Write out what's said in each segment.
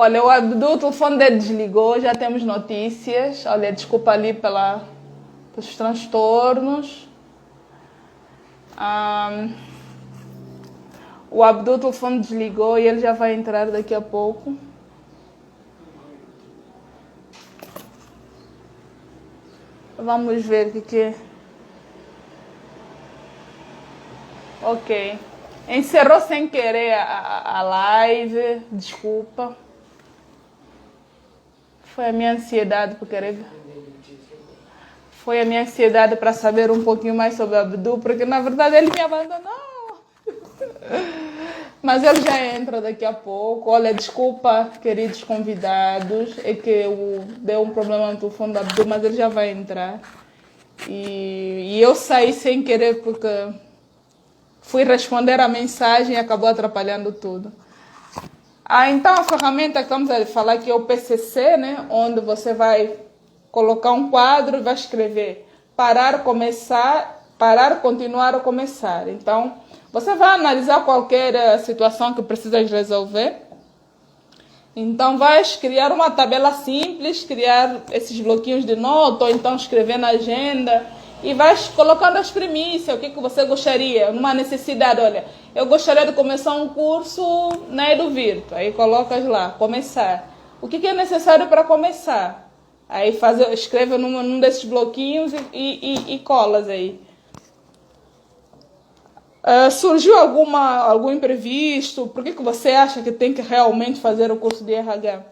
Olha, o Abdu, o telefone dele desligou, já temos notícias. Olha, desculpa ali pelos transtornos. O Abdu, o telefone desligou e ele já vai entrar daqui a pouco. Vamos ver o que é. Ok. Encerrou sem querer a live, desculpa. Foi a minha ansiedade por querer. Foi a minha ansiedade para saber um pouquinho mais sobre o Abdu, porque na verdade ele me abandonou. Mas ele já entra daqui a pouco. Olha, desculpa, queridos convidados, é que deu um problema no telefone do Abdu, mas ele já vai entrar. E eu saí sem querer porque fui responder a mensagem e acabou atrapalhando tudo. Então a ferramenta que estamos a falar aqui é o PCC, né? Onde você vai colocar um quadro e vai escrever parar, começar, parar, continuar ou começar. Então, você vai analisar qualquer situação que precisas resolver. Então, vais criar uma tabela simples, criar esses bloquinhos de nota, ou então escrever na agenda, e vais colocando as premissas, o que você gostaria, numa necessidade. Olha, eu gostaria de começar um curso na EduVirtu. Aí colocas lá, começar. O que é necessário para começar? Aí escreve num desses bloquinhos e colas aí. Surgiu algum imprevisto? Por que você acha que tem que realmente fazer o curso de RH?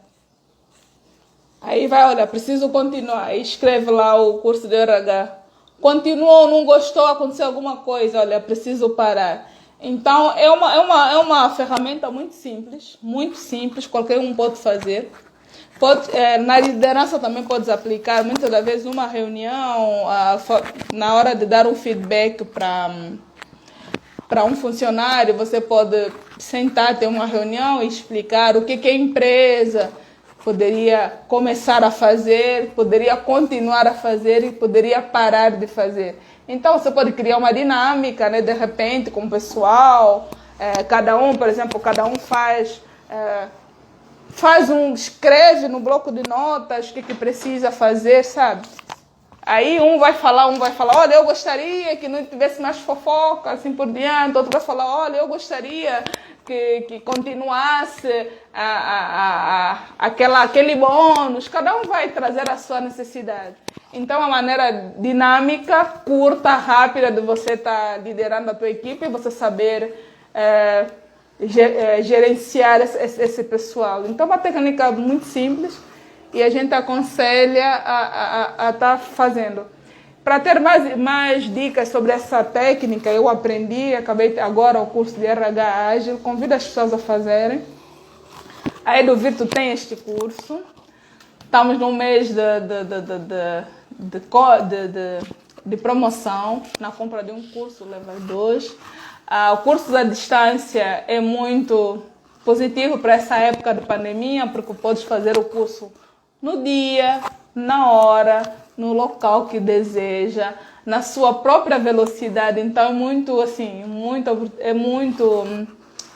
Aí vai, olha, preciso continuar. Aí escreve lá o curso de RH. Continuou, não gostou, aconteceu alguma coisa, olha, preciso parar. Então, é uma ferramenta muito simples, qualquer um pode fazer. Na liderança também podes aplicar, muitas das vezes numa reunião, na hora de dar um feedback para um funcionário, você pode sentar, ter uma reunião e explicar o que a empresa poderia começar a fazer, poderia continuar a fazer e poderia parar de fazer. Então, você pode criar uma dinâmica, né, de repente, com o pessoal, cada um, por exemplo, escreve no bloco de notas o que precisa fazer, sabe? Aí um vai falar, olha, eu gostaria que não tivesse mais fofoca, assim por diante. Outro vai falar, olha, eu gostaria que continuasse aquele bônus. Cada um vai trazer a sua necessidade. Então, a maneira dinâmica, curta, rápida de você estar liderando a tua equipe e você saber gerenciar esse pessoal. Então, é uma técnica muito simples e a gente aconselha a estar fazendo. Para ter mais dicas sobre essa técnica, eu acabei agora o curso de RH Ágil, convido as pessoas a fazerem. A EduVirtu tem este curso. Estamos num mês de promoção, na compra de um curso, leva 2. O curso à distância é muito positivo para essa época de pandemia, porque podes fazer o curso no dia, na hora, no local que deseja, na sua própria velocidade. Então, é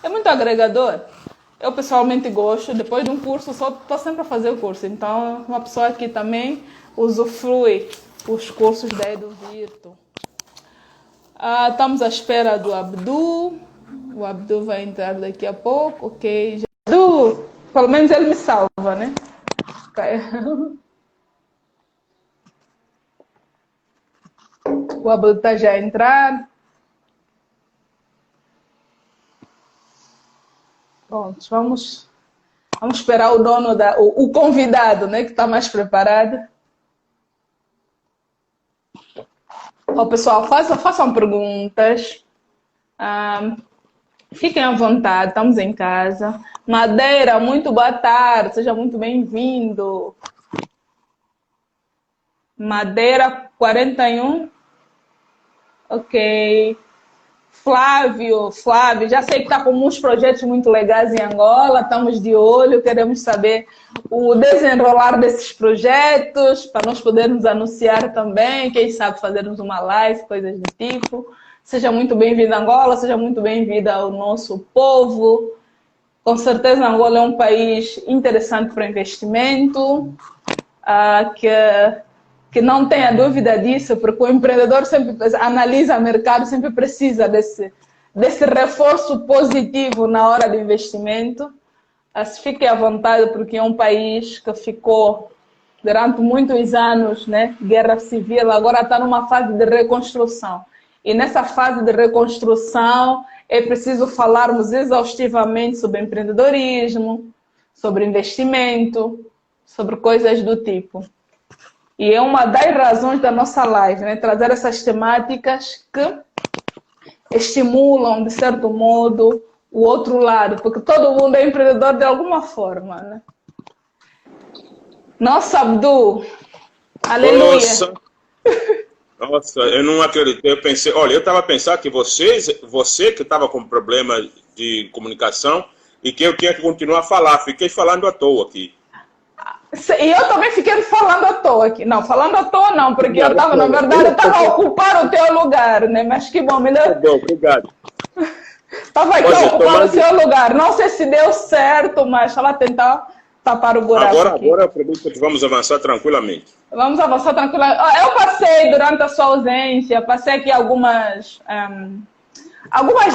muito agregador. Eu pessoalmente gosto. Depois de um curso, só estou sempre a fazer o curso. Então, uma pessoa que também usufrui os cursos da EduVirtu. Estamos à espera do Abdu. O Abdu vai entrar daqui a pouco. Ok. Abdu, pelo menos ele me salva, né? O Abdu está já a entrar. Pronto, vamos esperar o dono, o convidado, né, que está mais preparado. Pessoal, façam perguntas. Fiquem à vontade, estamos em casa. Madeira, muito boa tarde, seja muito bem-vindo. Madeira 41. Ok. Flávio, já sei que está com uns projetos muito legais em Angola, estamos de olho, queremos saber o desenrolar desses projetos, para nós podermos anunciar também, quem sabe fazermos uma live, coisas do tipo. Seja muito bem-vindo a Angola, seja muito bem-vinda ao nosso povo. Com certeza, Angola é um país interessante para investimento, que não tenha dúvida disso, porque o empreendedor sempre analisa o mercado, sempre precisa desse reforço positivo na hora do investimento. Fique à vontade, porque é um país que ficou durante muitos anos, né, guerra civil, agora está numa fase de reconstrução. E nessa fase de reconstrução é preciso falarmos exaustivamente sobre empreendedorismo, sobre investimento, sobre coisas do tipo. E é uma das razões da nossa live, né, trazer essas temáticas que estimulam, de certo modo, o outro lado, porque todo mundo é empreendedor de alguma forma, né? Nossa, Abdu, aleluia. Nossa, eu não acreditei. Eu pensei, olha, eu estava pensando que você que estava com problema de comunicação e que eu tinha que continuar a falar. Fiquei falando à toa aqui. E eu também fiquei falando à toa aqui. Não, falando à toa não, porque eu estava, na verdade, eu estava a ocupar o teu lugar, né? Mas que bom, melhor. Obrigado. Estava aqui a ocupar o seu lugar. Não sei se deu certo, mas estava a tentar tapar o buraco. Agora eu acredito que vamos avançar tranquilamente. Vamos avançar tranquilamente. Eu passei, durante a sua ausência, passei aqui algumas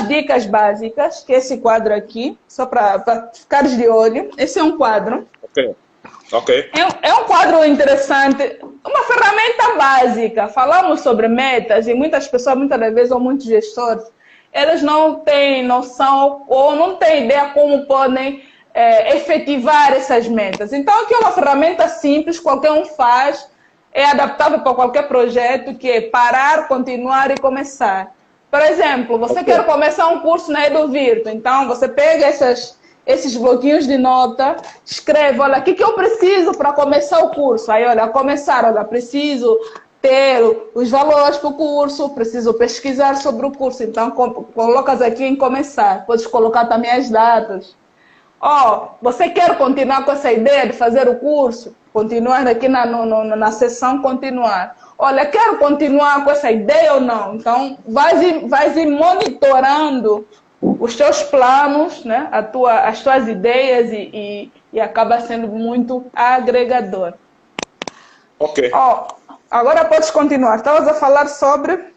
dicas básicas, que é esse quadro aqui, só para ficares de olho. Esse é um quadro. Ok. É um quadro interessante, uma ferramenta básica. Falamos sobre metas e muitas pessoas, muitas das vezes, ou muitos gestores, eles não têm noção ou não têm ideia como podem efetivar essas metas. Então, aqui é uma ferramenta simples, qualquer um faz, é adaptável para qualquer projeto, que é parar, continuar e começar. Por exemplo, você quer começar um curso na EduVirtu, então você pega esses bloquinhos de nota, escreve, olha, o que eu preciso para começar o curso? Aí, olha, preciso ter os valores para o curso, preciso pesquisar sobre o curso, então colocas aqui em começar, podes colocar também as datas. Você quer continuar com essa ideia de fazer o curso? Continuar aqui na seção continuar. Olha, quero continuar com essa ideia ou não? Então, vais ir monitorando os teus planos, né? As tuas ideias e acaba sendo muito agregador. Ok. Agora podes continuar. Estavas a falar sobre...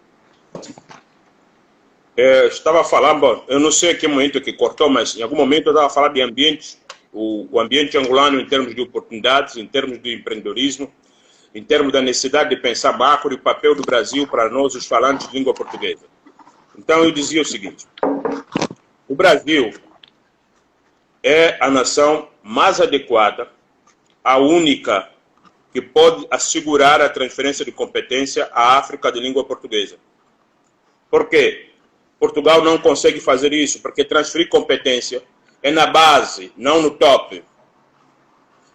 estava falando, eu não sei que momento que cortou, mas em algum momento eu estava a falar de ambientes, o ambiente angolano em termos de oportunidades, em termos de empreendedorismo, em termos da necessidade de pensar macro e o papel do Brasil para nós, os falantes de língua portuguesa. Então eu dizia o seguinte: o Brasil é a nação mais adequada, a única que pode assegurar a transferência de competência à África de língua portuguesa. Por quê? Portugal não consegue fazer isso, porque transferir competência é na base, não no top.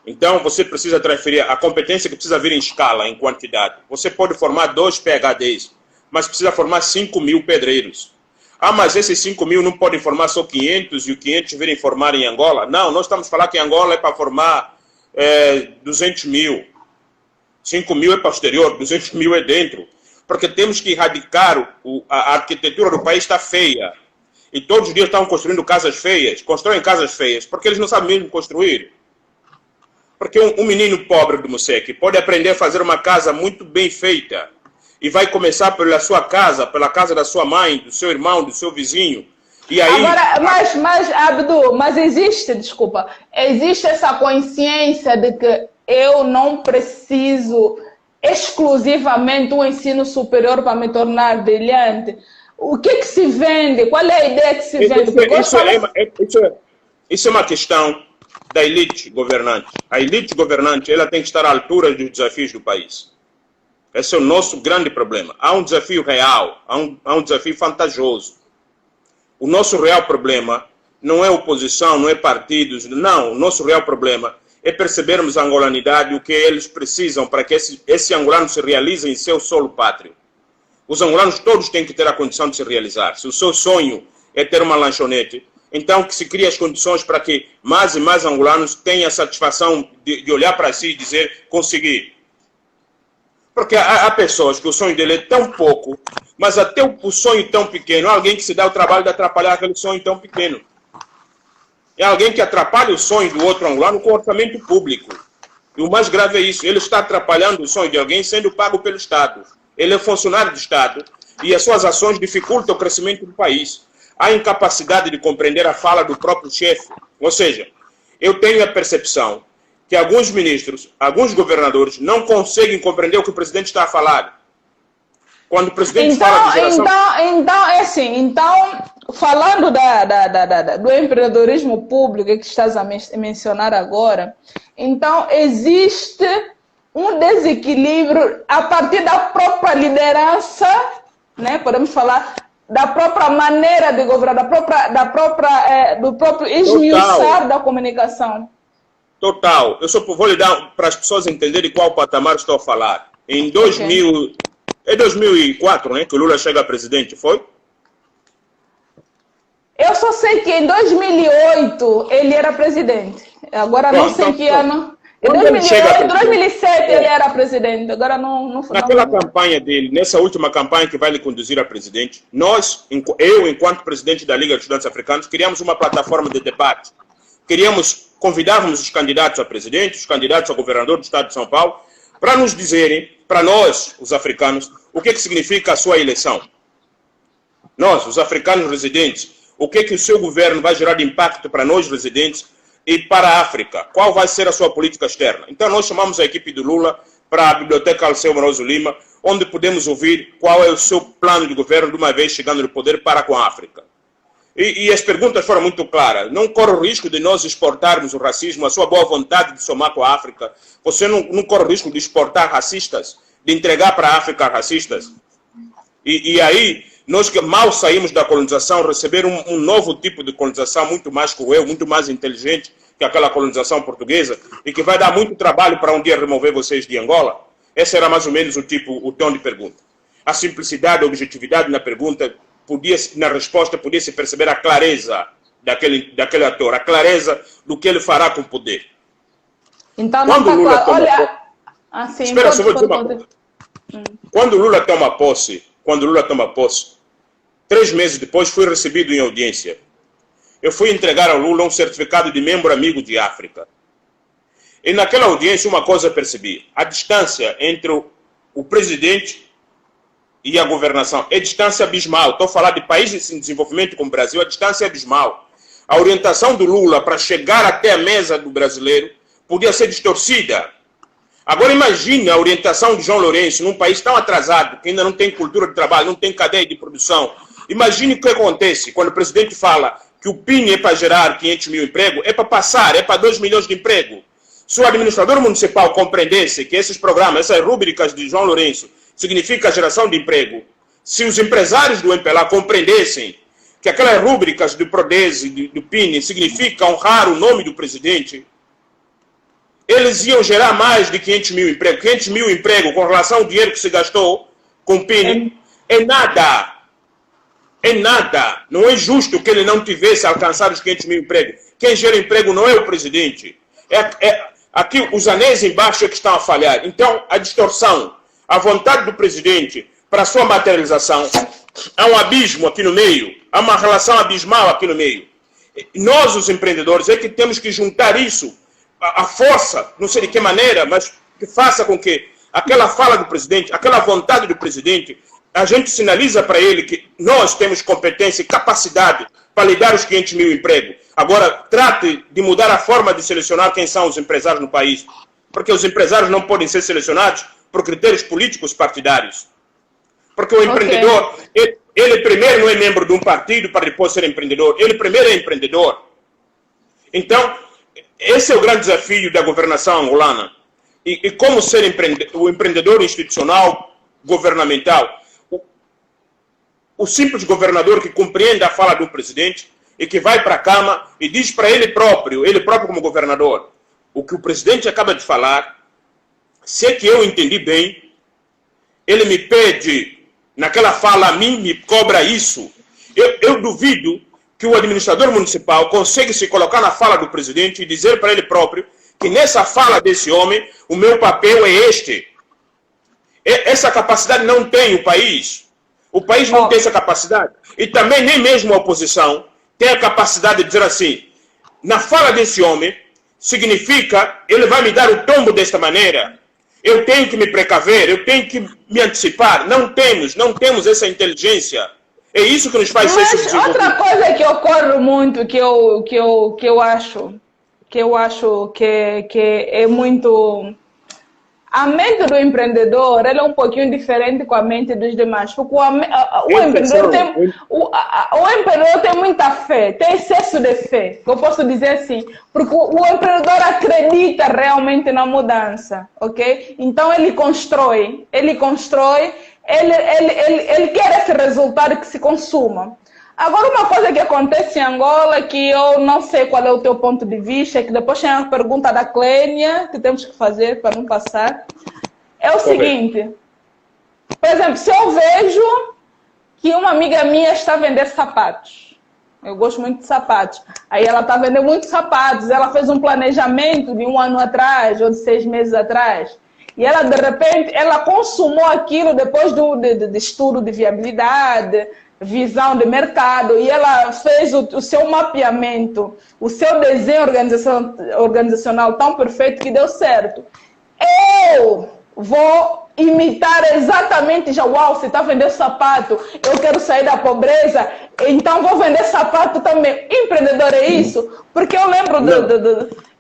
Então, você precisa transferir a competência que precisa vir em escala, em quantidade. Você pode formar 2 PhDs, mas precisa formar 5.000 pedreiros. Mas esses 5.000 não podem formar só 500 e os 500 virem formar em Angola? Não, nós estamos falando que em Angola é para formar 200.000. 5.000 é para o exterior, 200.000 é dentro. Porque temos que erradicar a arquitetura do país está feia. E todos os dias estão construindo casas feias, constroem casas feias, porque eles não sabem mesmo construir. Porque um menino pobre do Moseque pode aprender a fazer uma casa muito bem feita e vai começar pela sua casa, pela casa da sua mãe, do seu irmão, do seu vizinho. E aí... Agora, mas Abdu, existe essa consciência de que eu não preciso exclusivamente um ensino superior para me tornar brilhante? O que se vende? Qual é a ideia que se vende? Isso é uma questão da elite governante. A elite governante ela tem que estar à altura dos desafios do país. Esse é o nosso grande problema. Há um desafio real, há um desafio vantajoso. O nosso real problema não é oposição, não é partidos, não. O nosso real problema é percebermos a angolanidade, o que eles precisam para que esse angolano se realize em seu solo pátrio. Os angolanos todos têm que ter a condição de se realizar. Se o seu sonho é ter uma lanchonete, então que se criem as condições para que mais e mais angolanos tenham a satisfação de olhar para si e dizer, consegui. Porque há pessoas que o sonho dele é tão pouco, mas até o sonho tão pequeno, há alguém que se dá o trabalho de atrapalhar aquele sonho tão pequeno. É alguém que atrapalha o sonho do outro angolano com orçamento público. E o mais grave é isso, ele está atrapalhando o sonho de alguém sendo pago pelo Estado. Ele é funcionário do Estado e as suas ações dificultam o crescimento do país. Há incapacidade de compreender a fala do próprio chefe. Ou seja, eu tenho a percepção que alguns ministros, alguns governadores não conseguem compreender o que o presidente está a falar. Quando o presidente fala de geração... Então, é assim, então, falando do empreendedorismo público que estás a mencionar agora, então existe um desequilíbrio a partir da própria liderança, né? Podemos falar da própria maneira de governar, do próprio esmiuçar da comunicação. Total. Eu só vou lhe dar para as pessoas entenderem qual patamar estou a falar. Em 2000, é 2004, né, que o Lula chega a presidente, foi? Eu só sei que em 2008 ele era presidente. Agora não sei que ano. Em 2008, 2007 ele era presidente. Agora não foi. Naquela campanha dele, nessa última campanha que vai lhe conduzir a presidente, eu, enquanto presidente da Liga dos Estudantes Africanos, criamos uma plataforma de debate. Convidávamos os candidatos a presidente, os candidatos a governador do estado de São Paulo, para nos dizerem, para nós, os africanos, o que significa a sua eleição. Nós, os africanos residentes, o que o seu governo vai gerar de impacto para nós residentes e para a África? Qual vai ser a sua política externa? Então nós chamamos a equipe do Lula para a Biblioteca Alceu Moroso Lima, onde podemos ouvir qual é o seu plano de governo de uma vez chegando no poder para com a África. E as perguntas foram muito claras. Não corre o risco de nós exportarmos o racismo, a sua boa vontade de somar com a África? Você não corre o risco de exportar racistas, de entregar para a África racistas? E aí, nós que mal saímos da colonização, receber um novo tipo de colonização muito mais cruel, muito mais inteligente que aquela colonização portuguesa, e que vai dar muito trabalho para um dia remover vocês de Angola? Esse era mais ou menos o tom de pergunta. A simplicidade, a objetividade na pergunta, na resposta podia-se perceber a clareza daquele ator, a clareza do que ele fará com o poder. Então, quando não está claro. Olha, assim, espera, só vou dizer uma coisa. Quando o Lula toma posse, 3 meses depois fui recebido em audiência. Eu fui entregar ao Lula um certificado de membro amigo de África. E naquela audiência uma coisa percebi. A distância entre o presidente e a governação é distância abismal. Estou a falar de países em desenvolvimento como o Brasil, a distância é abismal. A orientação do Lula para chegar até a mesa do brasileiro podia ser distorcida. Agora imagine a orientação de João Lourenço num país tão atrasado, que ainda não tem cultura de trabalho, não tem cadeia de produção. Imagine o que acontece quando o presidente fala que o PIN é para gerar 500 mil empregos, é para passar, é para 2 milhões de empregos. Se o administrador municipal compreendesse que esses programas, essas rúbricas de João Lourenço, significa a geração de emprego, se os empresários do MPLA compreendessem que aquelas rúbricas do Prodese, do PIN, significa honrar o nome do presidente, eles iam gerar mais de 500 mil empregos. 500 mil empregos com relação ao dinheiro que se gastou com o PIN é nada. É nada. Não é justo que ele não tivesse alcançado os 500 mil empregos. Quem gera emprego não é o presidente. Aqui os anéis embaixo é que estão a falhar. Então, a distorção, a vontade do presidente para a sua materialização, há um abismo aqui no meio, há uma relação abismal aqui no meio. Nós, os empreendedores, é que temos que juntar isso, a força, não sei de que maneira, mas que faça com que aquela fala do presidente, aquela vontade do presidente, a gente sinaliza para ele que nós temos competência e capacidade para lhe dar os 500 mil empregos. Agora, trate de mudar a forma de selecionar quem são os empresários no país, porque os empresários não podem ser selecionados por critérios políticos partidários. Porque o empreendedor, ele primeiro não é membro de um partido para depois ser empreendedor. Ele primeiro é empreendedor. Então, esse é o grande desafio da governação angolana. E como ser o empreendedor institucional, governamental. O simples governador que compreende a fala do presidente e que vai para a cama e diz para ele próprio como governador, o que o presidente acaba de falar, se é que eu entendi bem, ele me pede, naquela fala a mim, me cobra isso. Eu duvido que o administrador municipal consiga se colocar na fala do presidente e dizer para ele próprio que nessa fala desse homem, o meu papel é este. Essa capacidade não tem o país. O país não tem essa capacidade. E também nem mesmo a oposição tem a capacidade de dizer assim, na fala desse homem, significa, ele vai me dar o tombo desta maneira. Eu tenho que me precaver, eu tenho que me antecipar. Não temos essa inteligência. É isso que nos faz ser subdesenvolvidos. Outra coisa que ocorre muito, que eu acho que é muito... A mente do empreendedor, ela é um pouquinho diferente com a mente dos demais, porque o empreendedor tem muita fé, tem excesso de fé, que eu posso dizer assim, porque o empreendedor acredita realmente na mudança, ok? Então ele constrói, ele quer esse resultado que se consuma. Agora, uma coisa que acontece em Angola, que eu não sei qual é o teu ponto de vista, que depois tem a pergunta da Clênia, que temos que fazer para não passar, é o seguinte, por exemplo, se eu vejo que uma amiga minha está a vender sapatos, eu gosto muito de sapatos, aí ela está vendendo muitos sapatos, ela fez um planejamento de 1 ano atrás, ou de 6 meses atrás, e ela, de repente, ela consumou aquilo depois de estudo de viabilidade, visão de mercado, e ela fez o seu mapeamento, o seu desenho organizacional tão perfeito que deu certo. Eu vou imitar exatamente já, uau, se está vendendo sapato, eu quero sair da pobreza, então vou vender sapato também. Empreendedor é isso? Porque eu lembro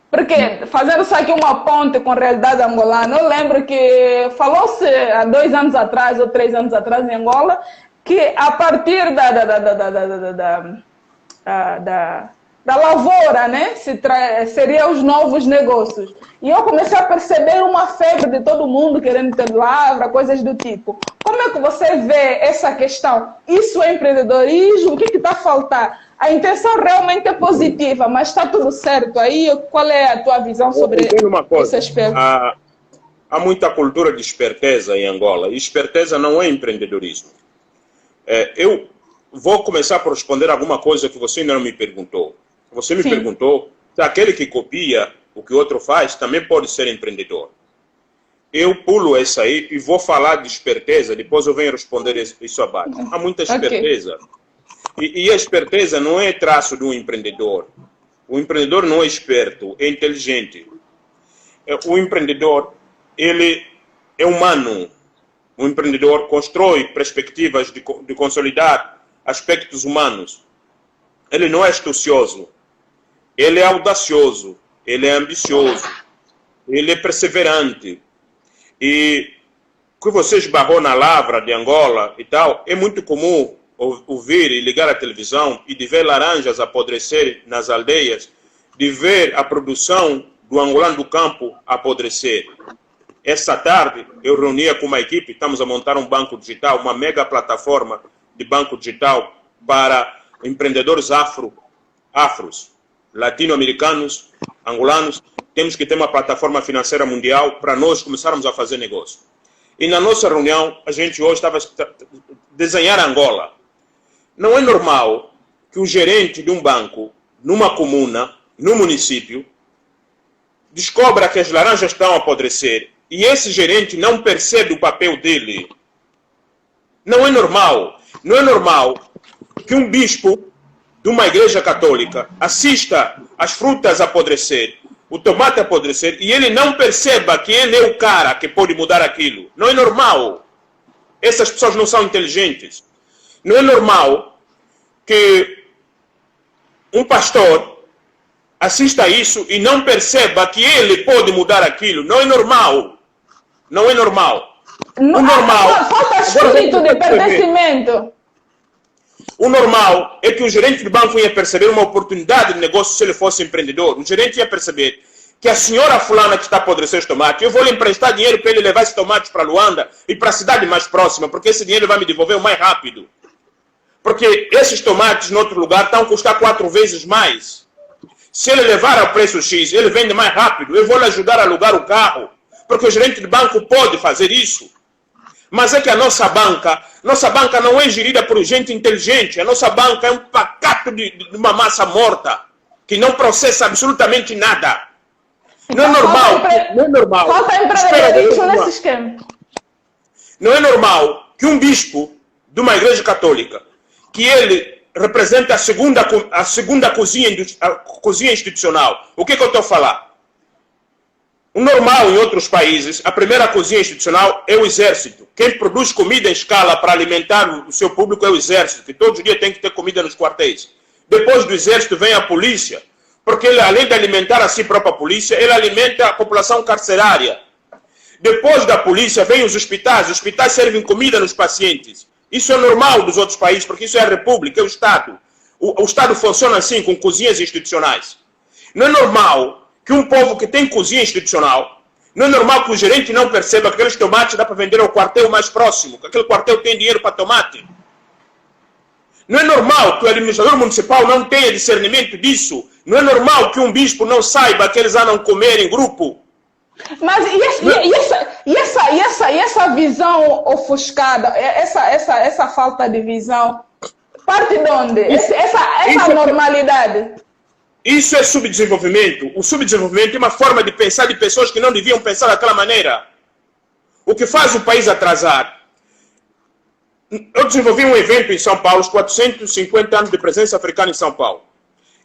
porque, fazendo só aqui uma ponte com a realidade angolana, eu lembro que falou-se há 2 anos atrás, ou 3 anos atrás em Angola, que a partir da lavoura, né, seria os novos negócios. E eu comecei a perceber uma febre de todo mundo querendo ter lavra, coisas do tipo. Como é que você vê essa questão? Isso é empreendedorismo? O que está a faltar? A intenção realmente é positiva, mas está tudo certo aí? Qual é a tua visão sobre esse aspecto? Há muita cultura de esperteza em Angola, e esperteza não é empreendedorismo. Eu vou começar por responder alguma coisa que você ainda não me perguntou. Você me perguntou se aquele que copia o que o outro faz também pode ser empreendedor. Eu pulo essa aí e vou falar de esperteza, depois eu venho responder isso abaixo. Há muita esperteza. E a esperteza não é traço de um empreendedor. O empreendedor não é esperto, é inteligente. O empreendedor, ele é humano. O empreendedor constrói perspectivas de consolidar aspectos humanos. Ele não é astucioso. Ele é audacioso. Ele é ambicioso. Ele é perseverante. E o que você esbarrou na lavra de Angola e tal, é muito comum ouvir e ligar a televisão e de ver laranjas apodrecer nas aldeias, de ver a produção do angolano do campo apodrecer. Essa tarde, eu reunia com uma equipe, estamos a montar um banco digital, uma mega plataforma de banco digital para empreendedores afros, latino-americanos, angolanos. Temos que ter uma plataforma financeira mundial para nós começarmos a fazer negócio. E na nossa reunião, a gente hoje estava a desenhar Angola. Não é normal que o gerente de um banco, numa comuna, num município, descobra que as laranjas estão a apodrecer e esse gerente não percebe o papel dele. Não é normal. Não é normal que um bispo de uma igreja católica assista as frutas apodrecer, o tomate apodrecer, e ele não perceba que ele é o cara que pode mudar aquilo. Não é normal. Essas pessoas não são inteligentes. Não é normal que um pastor assista a isso e não perceba que ele pode mudar aquilo. Não é normal. Não é normal. Não, o normal... Falta espírito de pertencimento. O normal é que o gerente do banco ia perceber uma oportunidade de negócio se ele fosse empreendedor. O gerente ia perceber que a senhora fulana que está a apodrecer os tomates, eu vou lhe emprestar dinheiro para ele levar esses tomates para Luanda e para a cidade mais próxima, porque esse dinheiro vai me devolver o mais rápido. Porque esses tomates, em outro lugar, estão a custar 4 vezes mais. Se ele levar ao preço X, ele vende mais rápido. Eu vou lhe ajudar a alugar o carro. Porque o gerente de banco pode fazer isso. Mas é que a nossa banca não é gerida por gente inteligente. A nossa banca é um pacato de uma massa morta, que não processa absolutamente nada. Não é normal. Não é normal. Falta empreendedorismo nesse esquema. Não é normal que um bispo de uma igreja católica, que ele representa a segunda cozinha institucional. O que eu estou a falar? O normal em outros países, a primeira cozinha institucional é o exército. Quem produz comida em escala para alimentar o seu público é o exército, que todos os dias tem que ter comida nos quartéis. Depois do exército vem a polícia, porque ele, além de alimentar a si própria polícia, ele alimenta a população carcerária. Depois da polícia vem os hospitais servem comida nos pacientes. Isso é normal dos outros países, porque isso é a república, é o Estado. O Estado funciona assim, com cozinhas institucionais. Não é normal que um povo que tem cozinha institucional, não é normal que o gerente não perceba que aqueles tomates dá para vender ao quartel mais próximo, que aquele quartel tem dinheiro para tomate. Não é normal que o administrador municipal não tenha discernimento disso. Não é normal que um bispo não saiba que eles andam comer em grupo. Mas essa visão ofuscada, essa falta de visão, parte de onde? Essa normalidade? Isso é subdesenvolvimento. O subdesenvolvimento é uma forma de pensar de pessoas que não deviam pensar daquela maneira. O que faz o país atrasar. Eu desenvolvi um evento em São Paulo, os 450 anos de presença africana em São Paulo.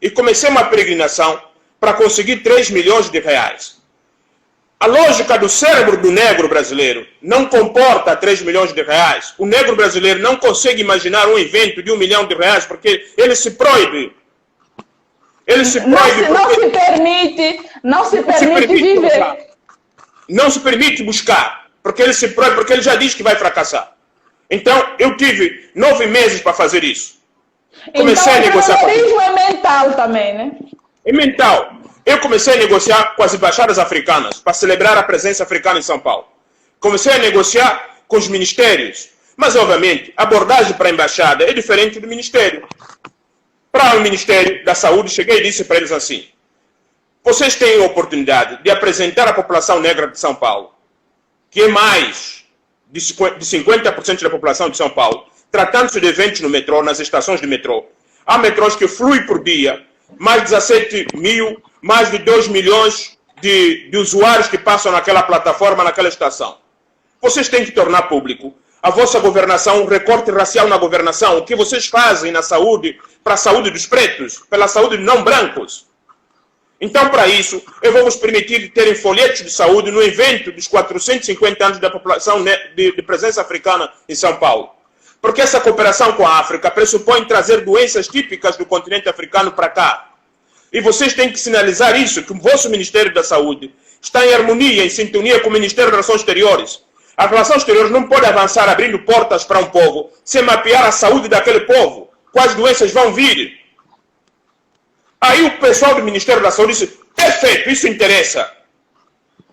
E comecei uma peregrinação para conseguir 3 milhões de reais. A lógica do cérebro do negro brasileiro não comporta 3 milhões de reais. O negro brasileiro não consegue imaginar um evento de 1 milhão de reais porque ele se proíbe. Ele se proíbe não se permite viver. Não se permite buscar, porque ele se proíbe, porque ele já diz que vai fracassar. Então, eu tive 9 meses para fazer isso. Comecei a negociar. O terrorismo é mental também, né? É mental. Eu comecei a negociar com as embaixadas africanas para celebrar a presença africana em São Paulo. Comecei a negociar com os ministérios. Mas, obviamente, a abordagem para a embaixada é diferente do ministério. Para o Ministério da Saúde, cheguei e disse para eles assim: vocês têm a oportunidade de apresentar à população negra de São Paulo, que é mais de 50% da população de São Paulo, tratando-se de eventos no metrô, nas estações de metrô. Há metrôs que fluem por dia, mais de 17 mil, mais de 2 milhões de usuários que passam naquela plataforma, naquela estação. Vocês têm que tornar público a vossa governação, o recorte racial na governação, o que vocês fazem na saúde, para a saúde dos pretos, pela saúde de não brancos. Então, para isso, eu vou vos permitir terem folhetos de saúde no evento dos 450 anos da população de presença africana em São Paulo. Porque essa cooperação com a África pressupõe trazer doenças típicas do continente africano para cá. E vocês têm que sinalizar isso, que o vosso Ministério da Saúde está em harmonia, em sintonia com o Ministério das Relações Exteriores. As relações exteriores não podem avançar abrindo portas para um povo sem mapear a saúde daquele povo. Quais doenças vão vir? Aí o pessoal do Ministério da Saúde disse: perfeito, isso interessa.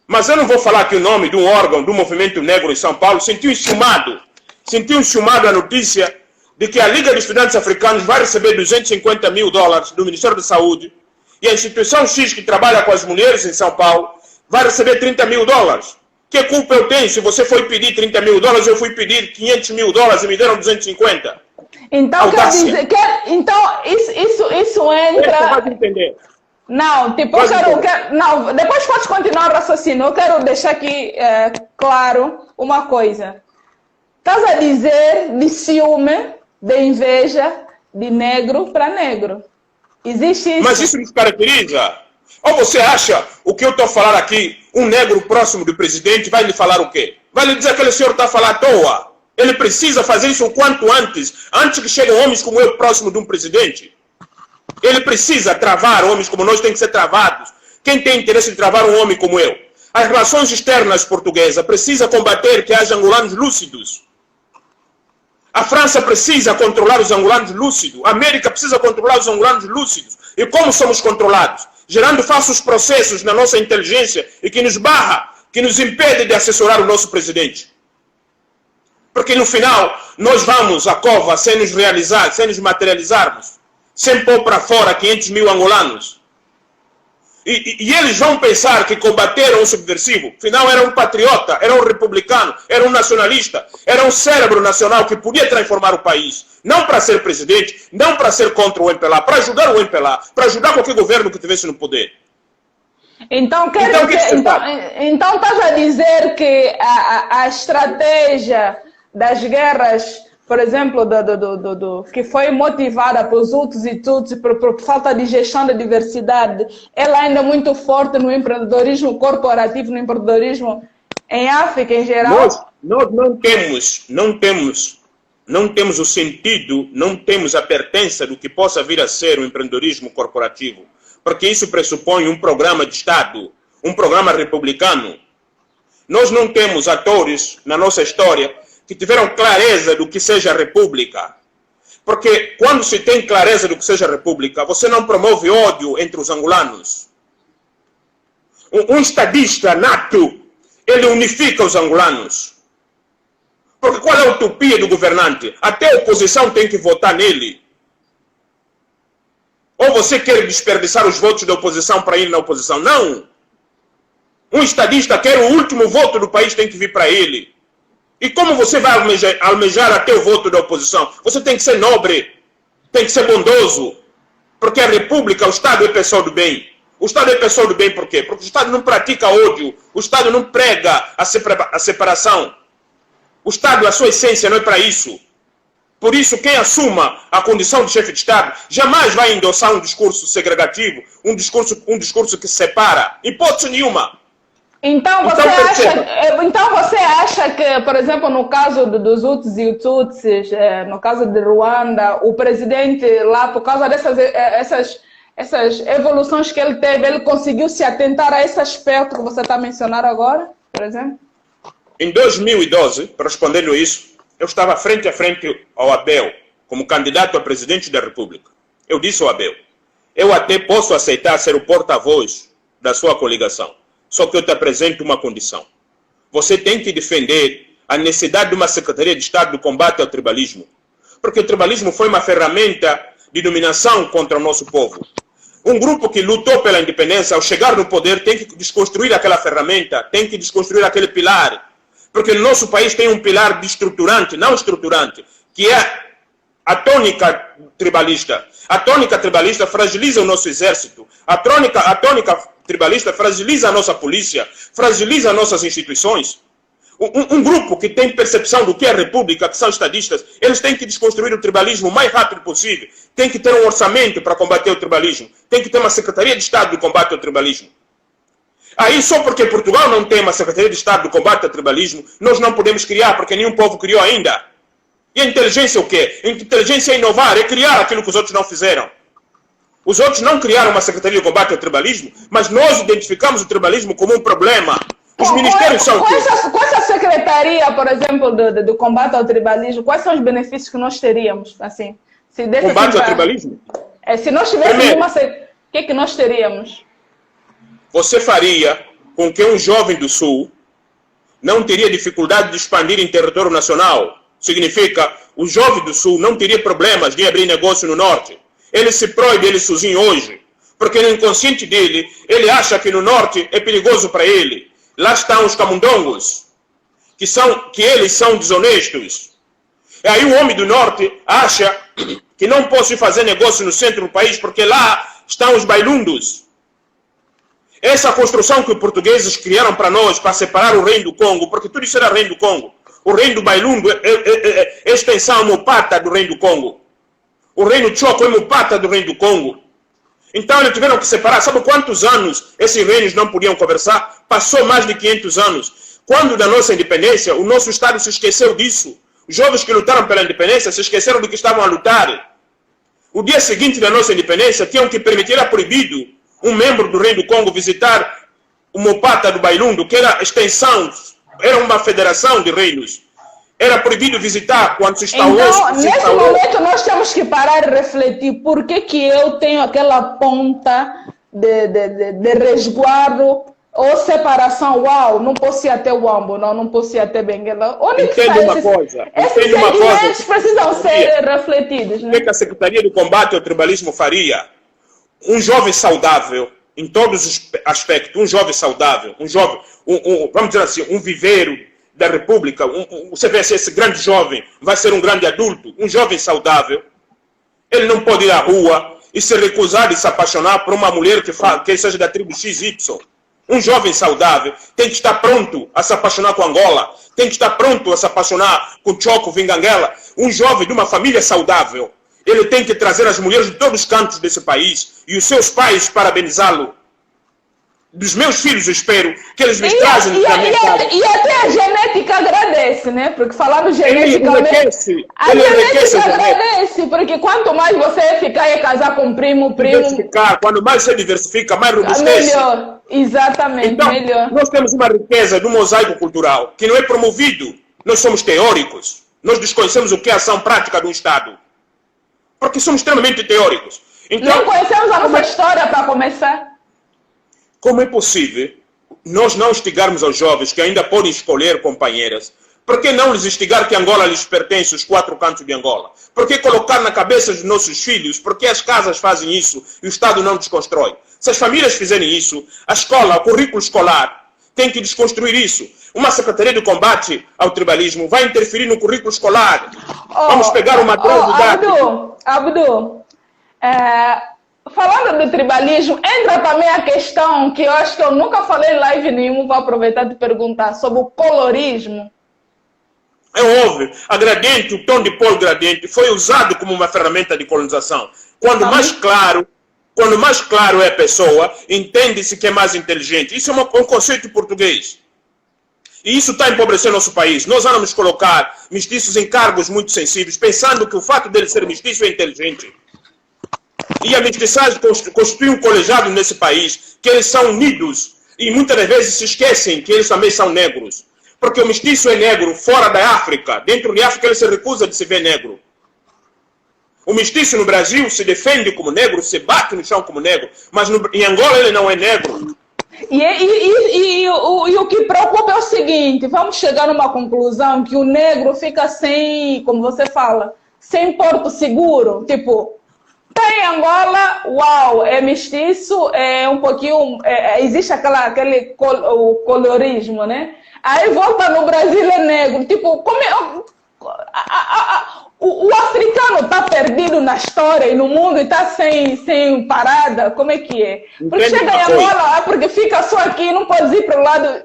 Mas eu não vou falar aqui o nome de um órgão do movimento negro em São Paulo. Sentiu enciumado a notícia de que a Liga de Estudantes Africanos vai receber $250 mil do Ministério da Saúde e a instituição X que trabalha com as mulheres em São Paulo vai receber $30 mil. Que culpa eu tenho? Se você foi pedir $30 mil, eu fui pedir $500 mil e me deram 250. Então, quer dizer, então isso entra... Pode entender. Não, tipo, não, depois pode continuar o raciocínio. Eu quero deixar aqui claro uma coisa. Estás a dizer de ciúme, de inveja, de negro para negro. Existe isso. Mas isso nos caracteriza. Ou você acha o que eu estou a falar aqui, um negro próximo do presidente vai lhe falar o quê? Vai lhe dizer que aquele senhor está a falar à toa. Ele precisa fazer isso o quanto antes que cheguem homens como eu próximo de um presidente. Ele precisa travar homens como nós, tem que ser travados. Quem tem interesse em travar um homem como eu? As relações externas portuguesas precisa combater que haja angolanos lúcidos. A França precisa controlar os angolanos lúcidos. A América precisa controlar os angolanos lúcidos. E como somos controlados? Gerando falsos processos na nossa inteligência e que nos barra, que nos impede de assessorar o nosso presidente. Porque no final, nós vamos à cova sem nos realizar, sem nos materializarmos, sem pôr para fora 500 mil angolanos. E eles vão pensar que combateram um subversivo. Afinal, era um patriota, era um republicano, era um nacionalista, era um cérebro nacional que podia transformar o país. Não para ser presidente, não para ser contra o MPLA, para ajudar o MPLA, para ajudar qualquer governo que estivesse no poder. Então estás a dizer que a estratégia das guerras por exemplo, que foi motivada pelos Hutus e Tutsis por falta de gestão da diversidade, ela ainda é muito forte no empreendedorismo corporativo, no empreendedorismo em África em geral? Nós não temos o sentido, não temos a pertença do que possa vir a ser o empreendedorismo corporativo, porque isso pressupõe um programa de Estado, um programa republicano. Nós não temos atores na nossa história que tiveram clareza do que seja a república. Porque quando se tem clareza do que seja a república, você não promove ódio entre os angolanos. Um estadista nato, ele unifica os angolanos. Porque qual é a utopia do governante? Até a oposição tem que votar nele. Ou você quer desperdiçar os votos da oposição para ir na oposição? Não. Um estadista quer o último voto do país, tem que vir para ele. E como você vai almejar até o voto da oposição? Você tem que ser nobre, tem que ser bondoso. Porque a república, o Estado é pessoa do bem. O Estado é pessoa do bem por quê? Porque o Estado não pratica ódio, o Estado não prega a separação. O Estado, a sua essência, não é para isso. Por isso, quem assuma a condição de chefe de Estado jamais vai endossar um discurso segregativo, um discurso que separa. Hipótese nenhuma. Então você acha que, por exemplo, no caso dos Hutus e Tutsis, no caso de Ruanda, o presidente lá, por causa dessas evoluções que ele teve, ele conseguiu se atentar a esse aspecto que você está mencionando agora, por exemplo? Em 2012, respondendo isso, eu estava frente a frente ao Abel, como candidato a presidente da República. Eu disse ao Abel, eu até posso aceitar ser o porta-voz da sua coligação, só que eu te apresento uma condição. Você tem que defender a necessidade de uma Secretaria de Estado do combate ao tribalismo, porque o tribalismo foi uma ferramenta de dominação contra o nosso povo. Um grupo que lutou pela independência, ao chegar no poder, tem que desconstruir aquela ferramenta, tem que desconstruir aquele pilar. Porque no nosso país tem um pilar destruturante, não estruturante, que é a tônica tribalista. A tônica tribalista fragiliza o nosso exército. A tônica tribalista fragiliza a nossa polícia, fragiliza as nossas instituições. Um grupo que tem percepção do que é a república, que são estadistas, eles têm que desconstruir o tribalismo o mais rápido possível. Tem que ter um orçamento para combater o tribalismo. Tem que ter uma Secretaria de Estado de combate ao tribalismo. Aí, só porque Portugal não tem uma Secretaria de Estado de combate ao tribalismo, nós não podemos criar, porque nenhum povo criou ainda. E a inteligência é o quê? A inteligência é inovar, é criar aquilo que os outros não fizeram. Os outros não criaram uma Secretaria de combate ao tribalismo, mas nós identificamos o tribalismo como um problema. Os ministérios são o quê? Com essa secretaria, por exemplo, do combate ao tribalismo, quais são os benefícios que nós teríamos? Assim, se combate ao tribalismo? Se nós tivéssemos uma secretaria, o que é que nós teríamos? Você faria com que um jovem do Sul não teria dificuldade de expandir em território nacional. Significa, o jovem do Sul não teria problemas de abrir negócio no Norte. Ele se proíbe ele sozinho hoje, porque no inconsciente dele, ele acha que no Norte é perigoso para ele. Lá estão os camundongos, que eles são desonestos. E aí o homem do Norte acha que não pode fazer negócio no centro do país, porque lá estão os bailundos. Essa construção que os portugueses criaram para nós, para separar o reino do Congo, porque tudo isso era reino do Congo. O reino do Bailundo é extensão mupata do reino do Congo. O reino Choco é mupata do reino do Congo. Então eles tiveram que separar. Sabe quantos anos esses reinos não podiam conversar? Passou mais de 500 anos. Quando da nossa independência, o nosso Estado se esqueceu disso. Os jovens que lutaram pela independência se esqueceram do que estavam a lutar. O dia seguinte da nossa independência, tinham que permitir, era proibido um membro do reino do Congo visitar o Mopata do Bailundo, que era extensão, era uma federação de reinos. Era proibido visitar quando se instaurou. Então, nesse momento, nós temos que parar e refletir por que eu tenho aquela ponta de resguardo ou separação. Uau, não posso ir até o Uambo, não posso ir até Benguela. Entende uma coisa. Esses sentimentos precisam ser refletidos. Né? O que a Secretaria de Combate ao Tribalismo faria? Um jovem saudável, em todos os aspectos, um jovem saudável, vamos dizer assim, um viveiro da República, você vê se esse grande jovem vai ser um grande adulto, um jovem saudável, ele não pode ir à rua e se recusar de se apaixonar por uma mulher que seja da tribo XY. Um jovem saudável tem que estar pronto a se apaixonar com Angola, tem que estar pronto a se apaixonar com Choco, Vinganguela. Um jovem de uma família saudável, ele tem que trazer as mulheres de todos os cantos desse país e os seus pais parabenizá-lo. Dos meus filhos, eu espero que eles me trazem e até a genética agradece, né? Porque falando geneticamente, a genética agradece, porque quanto mais você ficar e casar com primo, quando mais você diversifica, mais robustece. Melhor, exatamente, então, melhor. Nós temos uma riqueza do mosaico cultural que não é promovido. Nós somos teóricos. Nós desconhecemos o que é a ação prática do Estado. Porque somos extremamente teóricos. Então, não conhecemos a nossa história para começar. Como é possível nós não instigarmos aos jovens que ainda podem escolher companheiras? Por que não lhes instigar que Angola lhes pertence, os 4 cantos de Angola? Por que colocar na cabeça dos nossos filhos? Por que as casas fazem isso e o Estado não desconstrói? Se as famílias fizerem isso, a escola, o currículo escolar, tem que desconstruir isso. Uma secretaria de combate ao tribalismo vai interferir no currículo escolar. Vamos pegar o material didático. Abdu, falando do tribalismo, entra também a questão que eu acho que eu nunca falei em live nenhuma, vou aproveitar de perguntar, sobre o colorismo. É óbvio, a gradiente, o tom de polo gradiente foi usado como uma ferramenta de colonização. Quando mais claro é a pessoa, entende-se que é mais inteligente. Isso é um conceito português. E isso está empobrecendo nosso país. Nós vamos colocar mestiços em cargos muito sensíveis, pensando que o fato dele ser mestiço é inteligente. E a mestiçagem constitui um colegiado nesse país, que eles são unidos e muitas das vezes se esquecem que eles também são negros. Porque o mestiço é negro fora da África. Dentro de África ele se recusa de se ver negro. O mestiço no Brasil se defende como negro, se bate no chão como negro, mas em Angola ele não é negro. E o que preocupa é o seguinte, vamos chegar numa conclusão que o negro fica sem, como você fala, sem porto seguro. Tipo, tem Angola, uau, é mestiço, é um pouquinho, existe aquele colorismo, né? Aí volta no Brasil é negro. Tipo, como o africano está perdido na história e no mundo e está sem parada? Como é que é? Porque chega em Angola, porque fica só aqui, não pode ir para o lado.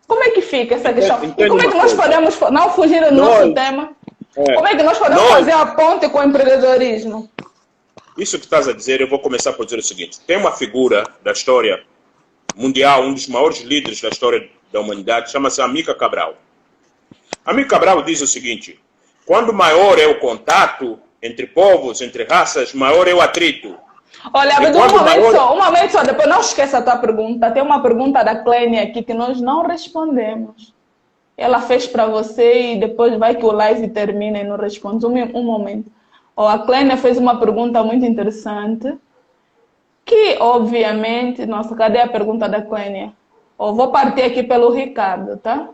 Como é que fica essa questão? E como é que nós podemos, não fugir do nosso tema, como é que nós podemos fazer a ponte com o empreendedorismo? Isso que estás a dizer, eu vou começar por dizer o seguinte. Tem uma figura da história mundial, um dos maiores líderes da história da humanidade, chama-se Amílcar Cabral. Amílcar Cabral diz o seguinte: quando maior é o contato entre povos, entre raças, maior é o atrito. Olha, Abdu, um momento só, depois não esqueça a tua pergunta. Tem uma pergunta da Clênia aqui que nós não respondemos. Ela fez para você e depois vai que o live termina e não responde. Um momento. A Clênia fez uma pergunta muito interessante, que obviamente... Nossa, cadê a pergunta da Clênia? Vou partir aqui pelo Ricardo, tá?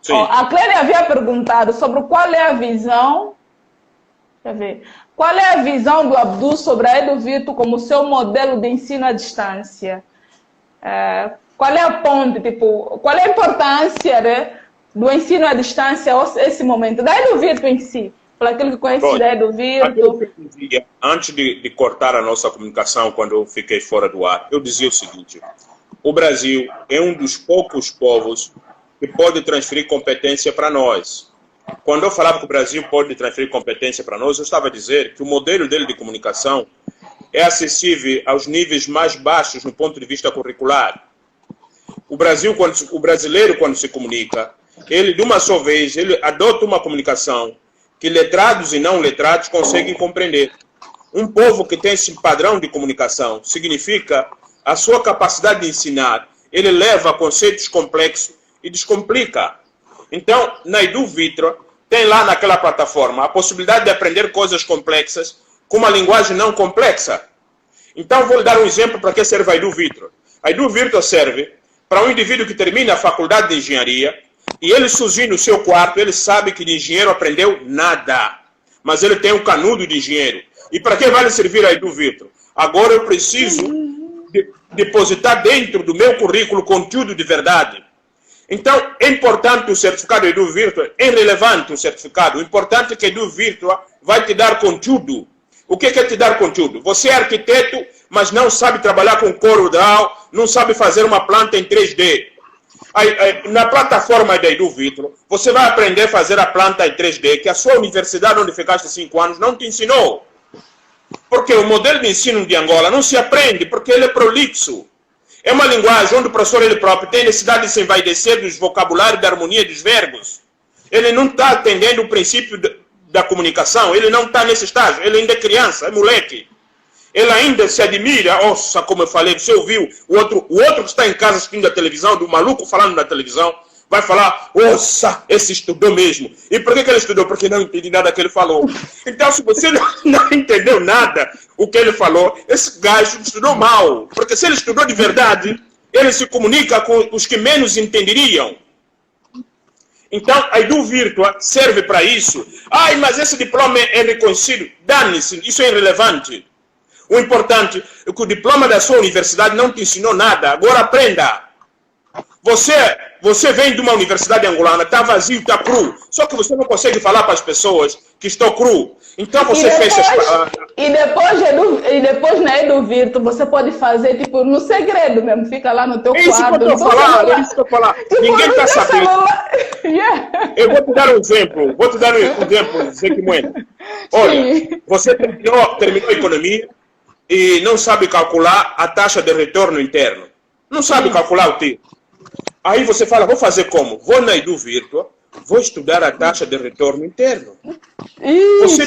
Sim. A Clênia havia perguntado sobre qual é a visão... Deixa eu ver. Qual é a visão do Abdu sobre a Eduvito como seu modelo de ensino à distância? Qual é a ponte, tipo, qual é a importância, né, do ensino à distância esse momento? Da Eduvito em si. Para aquele que conhece da Eduvito. Antes de cortar a nossa comunicação, quando eu fiquei fora do ar, eu dizia o seguinte: o Brasil é um dos poucos povos que pode transferir competência para nós. Quando eu falava que o Brasil pode transferir competência para nós, eu estava a dizer que o modelo dele de comunicação é acessível aos níveis mais baixos no ponto de vista curricular. O brasileiro, quando se comunica, ele, de uma só vez, ele adota uma comunicação que letrados e não letrados conseguem compreender. Um povo que tem esse padrão de comunicação significa a sua capacidade de ensinar. Ele leva conceitos complexos e descomplica. Então, na Eduvitro, tem lá naquela plataforma a possibilidade de aprender coisas complexas com uma linguagem não complexa. Então, vou lhe dar um exemplo para que serve a Eduvitro. A Eduvitro serve para um indivíduo que termina a faculdade de engenharia e ele sozinho no seu quarto, ele sabe que de engenheiro aprendeu nada. Mas ele tem um canudo de engenheiro. E para que vai lhe servir a Eduvitro? Agora eu preciso depositar dentro do meu currículo conteúdo de verdade. Então, é importante o certificado Eduvitro, é irrelevante o certificado. O importante é que Eduvitro vai te dar conteúdo. O que é te dar conteúdo? Você é arquiteto, mas não sabe trabalhar com CorelDRAW, não sabe fazer uma planta em 3D. Na plataforma da Edu Vitro, você vai aprender a fazer a planta em 3D, que a sua universidade onde ficaste 5 anos não te ensinou. Porque o modelo de ensino de Angola não se aprende, porque ele é prolixo. É uma linguagem onde o professor ele próprio tem necessidade de se envaidecer dos vocabulários, da harmonia dos verbos. Ele não está atendendo o princípio da comunicação, ele não está nesse estágio, ele ainda é criança, é moleque. Ele ainda se admira, nossa, como eu falei, você ouviu, o outro que está em casa assistindo a televisão, do maluco falando na televisão, vai falar, nossa, esse estudou mesmo. E por que ele estudou? Porque não entendi nada que ele falou. Então, se você não entendeu nada o que ele falou, esse gajo estudou mal. Porque se ele estudou de verdade, ele se comunica com os que menos entenderiam. Então, a Edu Virtua serve para isso. Ai, mas esse diploma é reconhecido. Dane-se, isso é irrelevante. O importante é que o diploma da sua universidade não te ensinou nada. Agora aprenda. Você vem de uma universidade angolana, está vazio, está cru. Só que você não consegue falar para as pessoas que estão cru. Então você fecha... E depois na Edu Virtua você pode fazer, tipo, no segredo mesmo. Fica lá no teu quarto. É isso que eu estou falando. Tipo, ninguém está sabendo. Yeah. Eu vou te dar um exemplo. Zequimuendo. Olha, sim. Você terminou a economia e não sabe calcular a taxa de retorno interno. Não sabe calcular o T. Aí você fala, vou fazer como? Vou na Edu Virtua, vou estudar a taxa de retorno interno. Isso. Você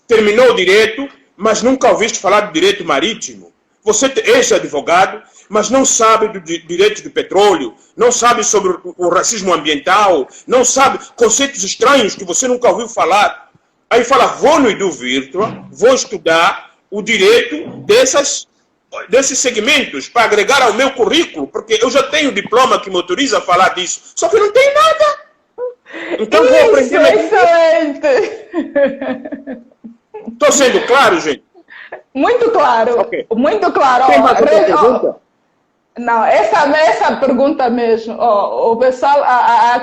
terminou o direito, mas nunca ouviste falar do direito marítimo. Você é ex-advogado, mas não sabe do direito do petróleo, não sabe sobre o racismo ambiental, não sabe conceitos estranhos que você nunca ouviu falar. Aí fala, vou no Edu Virtua, vou estudar o direito desses segmentos para agregar ao meu currículo, porque eu já tenho diploma que me autoriza a falar disso, só que não tem nada. Então vou aprender. Excelente! Estou sendo claro, gente? Muito claro. Okay. Muito claro. Tem mais outra pergunta? Não, essa pergunta mesmo. O pessoal, a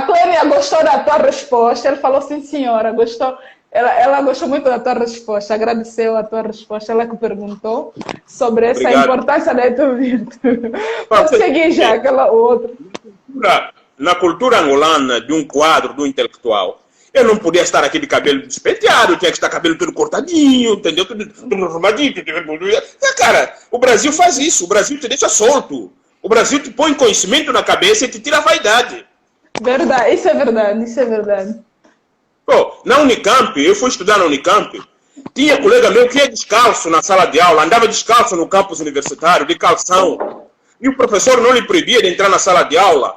Clênia gostou da tua resposta. Ele falou sim, senhora, gostou. Ela gostou muito da tua resposta, agradeceu a tua resposta. Ela que perguntou sobre essa importância da Edu Virtua. Vou seguir já aquela outra. Na cultura angolana, de um quadro, do intelectual, eu não podia estar aqui de cabelo despenteado, tinha que estar cabelo todo cortadinho, entendeu? Tudo arrumadinho. Cara, o Brasil faz isso, o Brasil te deixa solto. O Brasil te põe conhecimento na cabeça e te tira a vaidade. Verdade, isso é verdade, isso é verdade. Pô, na Unicamp, eu fui estudar na Unicamp, tinha colega meu que ia descalço na sala de aula, andava descalço no campus universitário, de calção. E o professor não lhe proibia de entrar na sala de aula.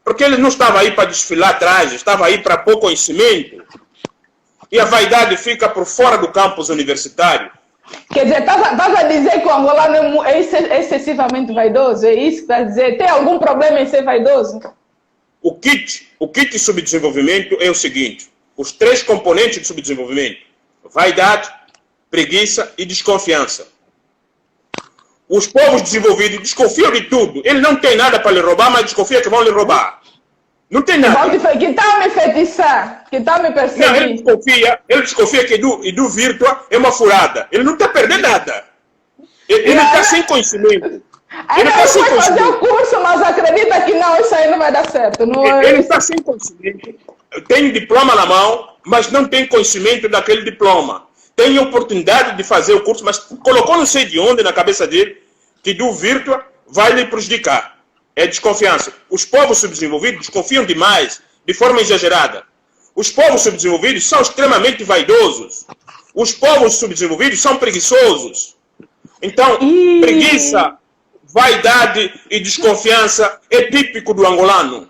Porque ele não estava aí para desfilar atrás, estava aí para pôr conhecimento. E a vaidade fica por fora do campus universitário. Quer dizer, estás a dizer que o angolano é excessivamente vaidoso? É isso que estás a dizer? Tem algum problema em ser vaidoso? O kit de subdesenvolvimento é o seguinte: os 3 componentes de subdesenvolvimento: vaidade, preguiça e desconfiança. Os povos desenvolvidos desconfiam de tudo. Ele não tem nada para lhe roubar, mas desconfia que vão lhe roubar. Não tem nada. Que tal me feitiçar? Que tal me perseguir? Não, ele desconfia que Edu Virtua é uma furada. Ele não está perdendo nada. Ele está sem conhecimento. Ele vai fazer o curso, mas acredita que não, isso aí não vai dar certo. Ele está sem conhecimento. Tem diploma na mão, mas não tem conhecimento daquele diploma. Tem oportunidade de fazer o curso, mas colocou não sei de onde na cabeça dele que Edu Virtua vai lhe prejudicar. É desconfiança. Os povos subdesenvolvidos desconfiam demais, de forma exagerada. Os povos subdesenvolvidos são extremamente vaidosos. Os povos subdesenvolvidos são preguiçosos. Então, preguiça, vaidade e desconfiança é típico do angolano.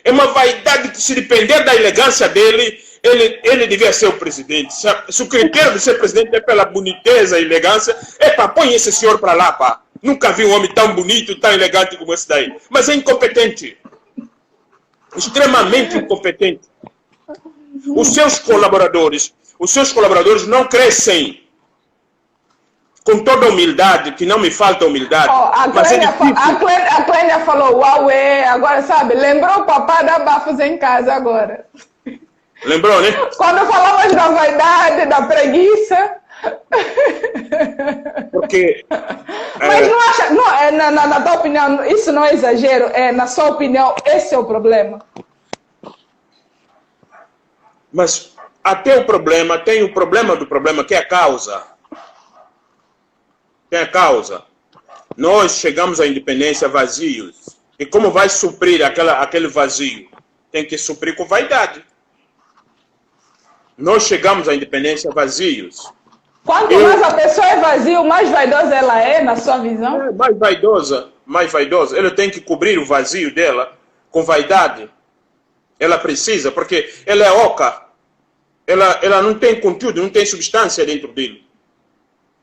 É uma vaidade que, se depender da elegância dele, ele devia ser o presidente. Se o critério de ser presidente é pela boniteza e elegância, põe esse senhor para lá, pá. Nunca vi um homem tão bonito, tão elegante como esse daí. Mas é incompetente. Extremamente incompetente. Os seus colaboradores não crescem. Com toda a humildade, que não me falta humildade. A Clênia falou, Huawei, agora sabe, lembrou o papai dar bafos em casa agora. Lembrou, né? Quando falamos da vaidade, da preguiça. Porque Mas não acha, não, na tua opinião, isso não é exagero? Na sua opinião, esse é o problema? Mas até o problema, tem o problema do problema, que é a causa. Tem a causa. Nós chegamos à independência vazios. E como vai suprir aquele vazio? Tem que suprir com vaidade. Nós chegamos à independência vazios. Quanto mais a pessoa é vazia, mais vaidosa ela é, na sua visão? É mais vaidosa. Ela tem que cobrir o vazio dela com vaidade. Ela precisa, porque ela é oca. Ela não tem conteúdo, não tem substância dentro dele.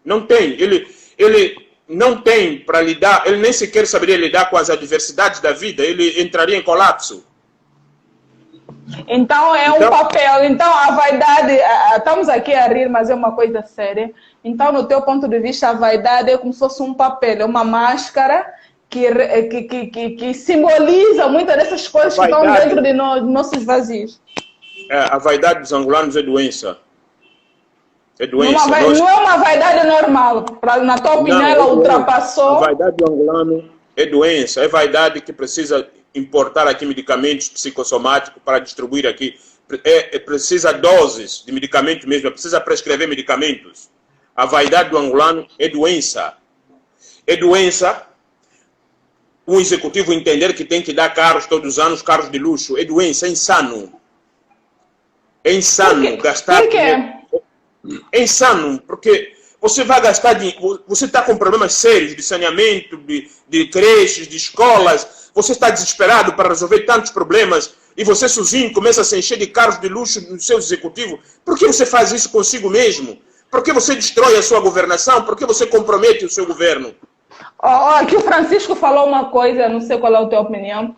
Não tem. Ele não tem para lidar, ele nem sequer saberia lidar com as adversidades da vida, ele entraria em colapso. Então é um papel, então a vaidade, estamos aqui a rir, mas é uma coisa séria. Então, no teu ponto de vista, a vaidade é como se fosse um papel, é uma máscara que simboliza muitas dessas coisas que estão dentro de nossos vazios. A vaidade dos angolanos é doença. É doença. Não é uma vaidade normal. Na tua opinião, ela ultrapassou. A vaidade do angolano é doença. É vaidade que precisa importar aqui medicamentos psicossomáticos para distribuir aqui. Precisa doses de medicamentos mesmo. Precisa prescrever medicamentos. A vaidade do angolano é doença. É doença um executivo entender que tem que dar carros todos os anos, carros de luxo. É doença, é insano. É insano gastar... Por quê? É insano, porque você vai gastar dinheiro, você está com problemas sérios de saneamento, de creches, de escolas, você está desesperado para resolver tantos problemas e você sozinho começa a se encher de carros de luxo no seu executivo. Por que você faz isso consigo mesmo? Por que você destrói a sua governação? Por que você compromete o seu governo? Aqui o Francisco falou uma coisa, não sei qual é a tua opinião,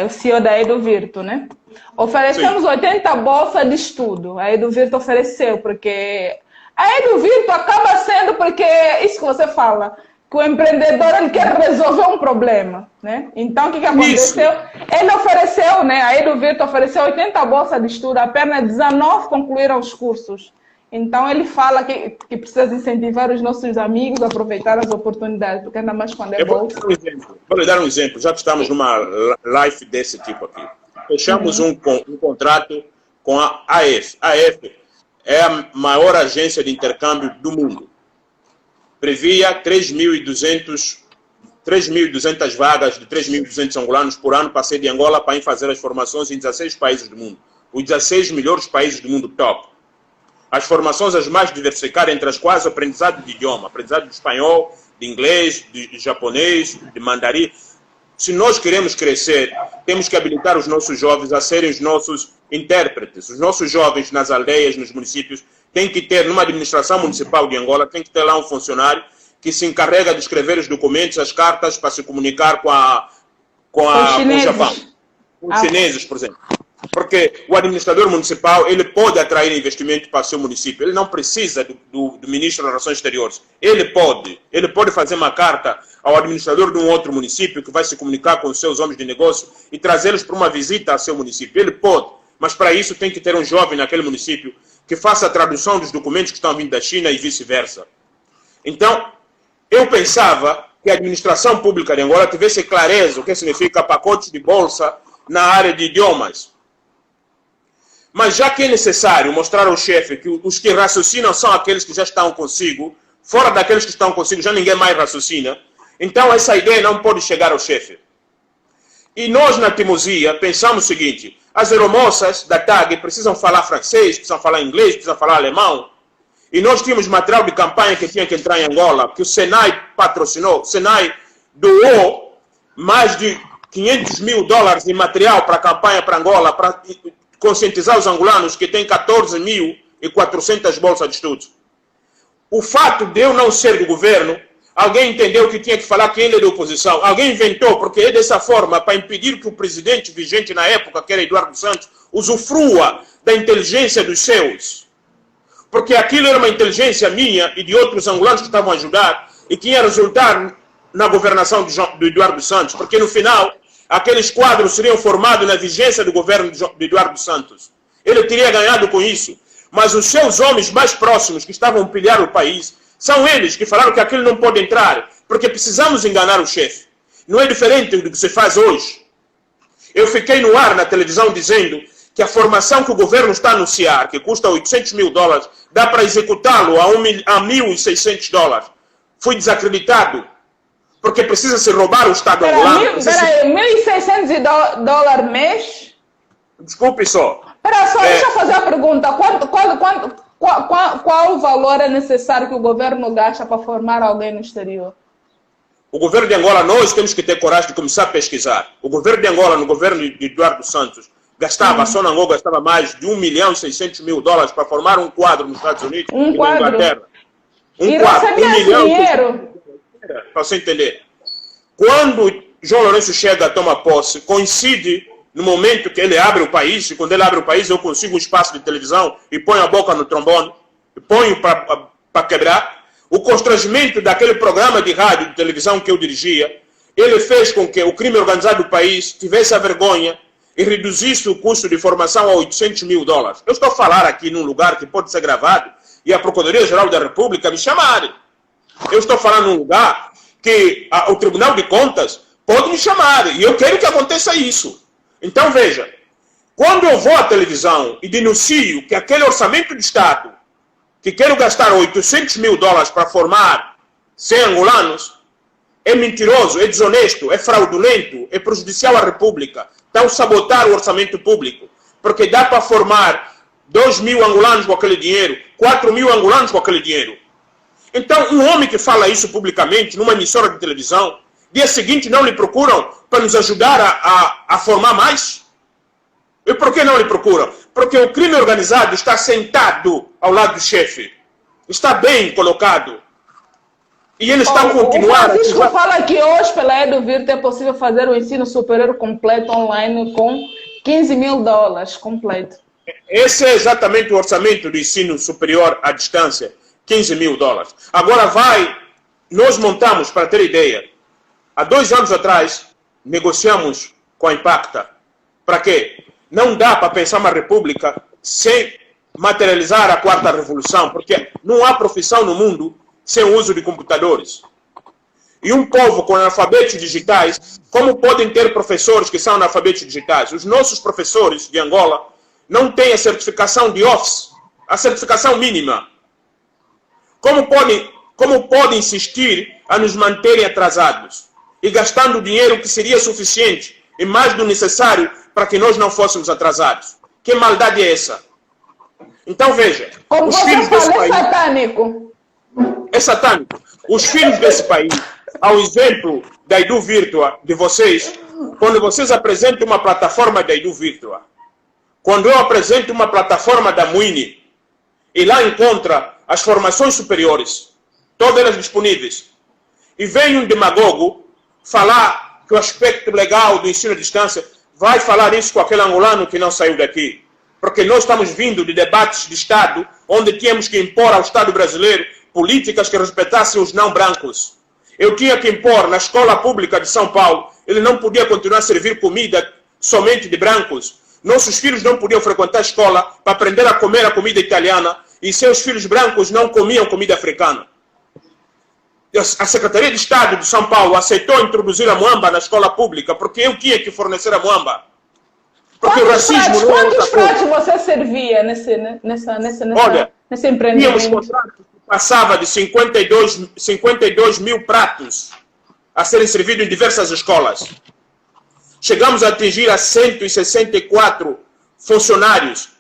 o CEO da Eduvirto, né? Oferecemos 80 bolsas de estudo. A Eduvirto ofereceu, porque a Eduvirto acaba sendo, porque isso que você fala, que o empreendedor ele quer resolver um problema, né? Então, o que aconteceu? Ele ofereceu, né? A Eduvirto ofereceu 80 bolsas de estudo, apenas 19 concluíram os cursos. Então, ele fala que precisa incentivar os nossos amigos a aproveitar as oportunidades, porque ainda mais quando é bolsa. Vou lhe dar um exemplo, já que estamos numa live desse tipo aqui. Fechamos um contrato com a AF. A AF é a maior agência de intercâmbio do mundo. Previa 3.200 vagas de 3.200 angolanos por ano para sair de Angola para ir fazer as formações em 16 países do mundo. Os 16 melhores países do mundo top. As formações as mais diversificadas, entre as quais o aprendizado de idioma, aprendizado de espanhol, de inglês, de japonês, de mandarim. Se nós queremos crescer, temos que habilitar os nossos jovens a serem os nossos intérpretes. Os nossos jovens nas aldeias, nos municípios, têm que ter, numa administração municipal de Angola, tem que ter lá um funcionário que se encarrega de escrever os documentos, as cartas, para se comunicar com o Japão. Com os chineses, por exemplo. Porque o administrador municipal, ele pode atrair investimento para o seu município. Ele não precisa do ministro das Relações Exteriores. Ele pode fazer uma carta ao administrador de um outro município que vai se comunicar com os seus homens de negócio e trazê-los para uma visita ao seu município. Ele pode, mas para isso tem que ter um jovem naquele município que faça a tradução dos documentos que estão vindo da China e vice-versa. Então, eu pensava que a administração pública de Angola tivesse clareza o que significa pacotes de bolsa na área de idiomas. Mas já que é necessário mostrar ao chefe que os que raciocinam são aqueles que já estão consigo, fora daqueles que estão consigo já ninguém mais raciocina, então essa ideia não pode chegar ao chefe. E nós na teimosia pensamos o seguinte, as aeromoças da TAG precisam falar francês, precisam falar inglês, precisam falar alemão, e nós tínhamos material de campanha que tinha que entrar em Angola, que o Senai patrocinou, o Senai doou mais de $500 mil em material para a campanha para Angola, para conscientizar os angolanos que tem 14.400 bolsas de estudos. O fato de eu não ser do governo, alguém entendeu que tinha que falar que ele é da oposição. Alguém inventou, porque é dessa forma, para impedir que o presidente vigente na época, que era Eduardo Santos, usufrua da inteligência dos seus. Porque aquilo era uma inteligência minha e de outros angolanos que estavam a ajudar e que ia resultar na governação do Eduardo Santos. Porque no final, aqueles quadros seriam formados na vigência do governo de Eduardo Santos. Ele teria ganhado com isso. Mas os seus homens mais próximos, que estavam a pilhar o país, São eles que falaram que aquilo não pode entrar, porque precisamos enganar o chefe. Não é diferente do que se faz hoje. Eu fiquei no ar na televisão dizendo que a formação que o governo está a anunciar, que custa $800 mil, dá para executá-lo a $1.600. Fui desacreditado, porque precisa se roubar o Estado angolano. Peraí, $1.600 mês? Desculpe só. Espera só, deixa eu fazer a pergunta. Qual o valor é necessário que o governo gasta para formar alguém no exterior? O governo de Angola, nós temos que ter coragem de começar a pesquisar. O governo de Angola, no governo de Eduardo Santos, gastava, só na Angola gastava mais de $1.600.000 para formar um quadro nos Estados Unidos e na Inglaterra. E recebia dinheiro. Para você entender. Quando João Lourenço chega a tomar posse, coincide no momento que ele abre o país, e quando ele abre o país eu consigo um espaço de televisão e ponho a boca no trombone, e ponho para quebrar. O constrangimento daquele programa de rádio e de televisão que eu dirigia, ele fez com que o crime organizado do país tivesse a vergonha e reduzisse o custo de formação a $800 mil. Eu estou a falar aqui num lugar que pode ser gravado e a Procuradoria-Geral da República me chamarem. Eu estou falando num lugar que o Tribunal de Contas pode me chamar e eu quero que aconteça isso. Então veja, quando eu vou à televisão e denuncio que aquele orçamento de Estado que quero gastar $800 mil para formar 100 angolanos, é mentiroso, é desonesto, é fraudulento, é prejudicial à República. Estão a sabotar o orçamento público, porque dá para formar 2.000 angolanos com aquele dinheiro, 4.000 angolanos com aquele dinheiro. Então, um homem que fala isso publicamente, numa emissora de televisão, dia seguinte não lhe procuram para nos ajudar a formar mais? E por que não lhe procuram? Porque o crime organizado está sentado ao lado do chefe. Está bem colocado. E ele está a continuar... O Francisco fala que hoje, pela EduVirtu, é possível fazer o ensino superior completo online com $15 mil completo. Esse é exatamente o orçamento do ensino superior à distância. $15 mil. Agora nós montamos, para ter ideia, há 2 anos atrás, negociamos com a Impacta. Para quê? Não dá para pensar uma república sem materializar a quarta revolução, porque não há profissão no mundo sem o uso de computadores. E um povo com analfabetos digitais, como podem ter professores que são analfabetos digitais? Os nossos professores de Angola não têm a certificação de Office, a certificação mínima. Como podem insistir a nos manterem atrasados e gastando dinheiro que seria suficiente e mais do necessário para que nós não fôssemos atrasados? Que maldade é essa? Então veja, como os filhos desse país... É satânico. É satânico. Os filhos desse país, ao exemplo da EduVirtu de vocês, quando vocês apresentam uma plataforma da EduVirtu, quando eu apresento uma plataforma da Muini, e lá encontra as formações superiores, todas elas disponíveis, e vem um demagogo falar que o aspecto legal do ensino à distância, vai falar isso com aquele angolano que não saiu daqui. Porque nós estamos vindo de debates de Estado, onde tínhamos que impor ao Estado brasileiro políticas que respeitassem os não brancos. Eu tinha que impor na escola pública de São Paulo, ele não podia continuar a servir comida somente de brancos. Nossos filhos não podiam frequentar a escola para aprender a comer a comida italiana e seus filhos brancos não comiam comida africana. A Secretaria de Estado de São Paulo aceitou introduzir a muamba na escola pública porque eu tinha que fornecer a muamba. Porque o racismo não é quantos pratos você servia nesse empreendimento? Tínhamos contratos que passava de 52 mil pratos a serem servidos em diversas escolas. Chegamos a atingir a 164 funcionários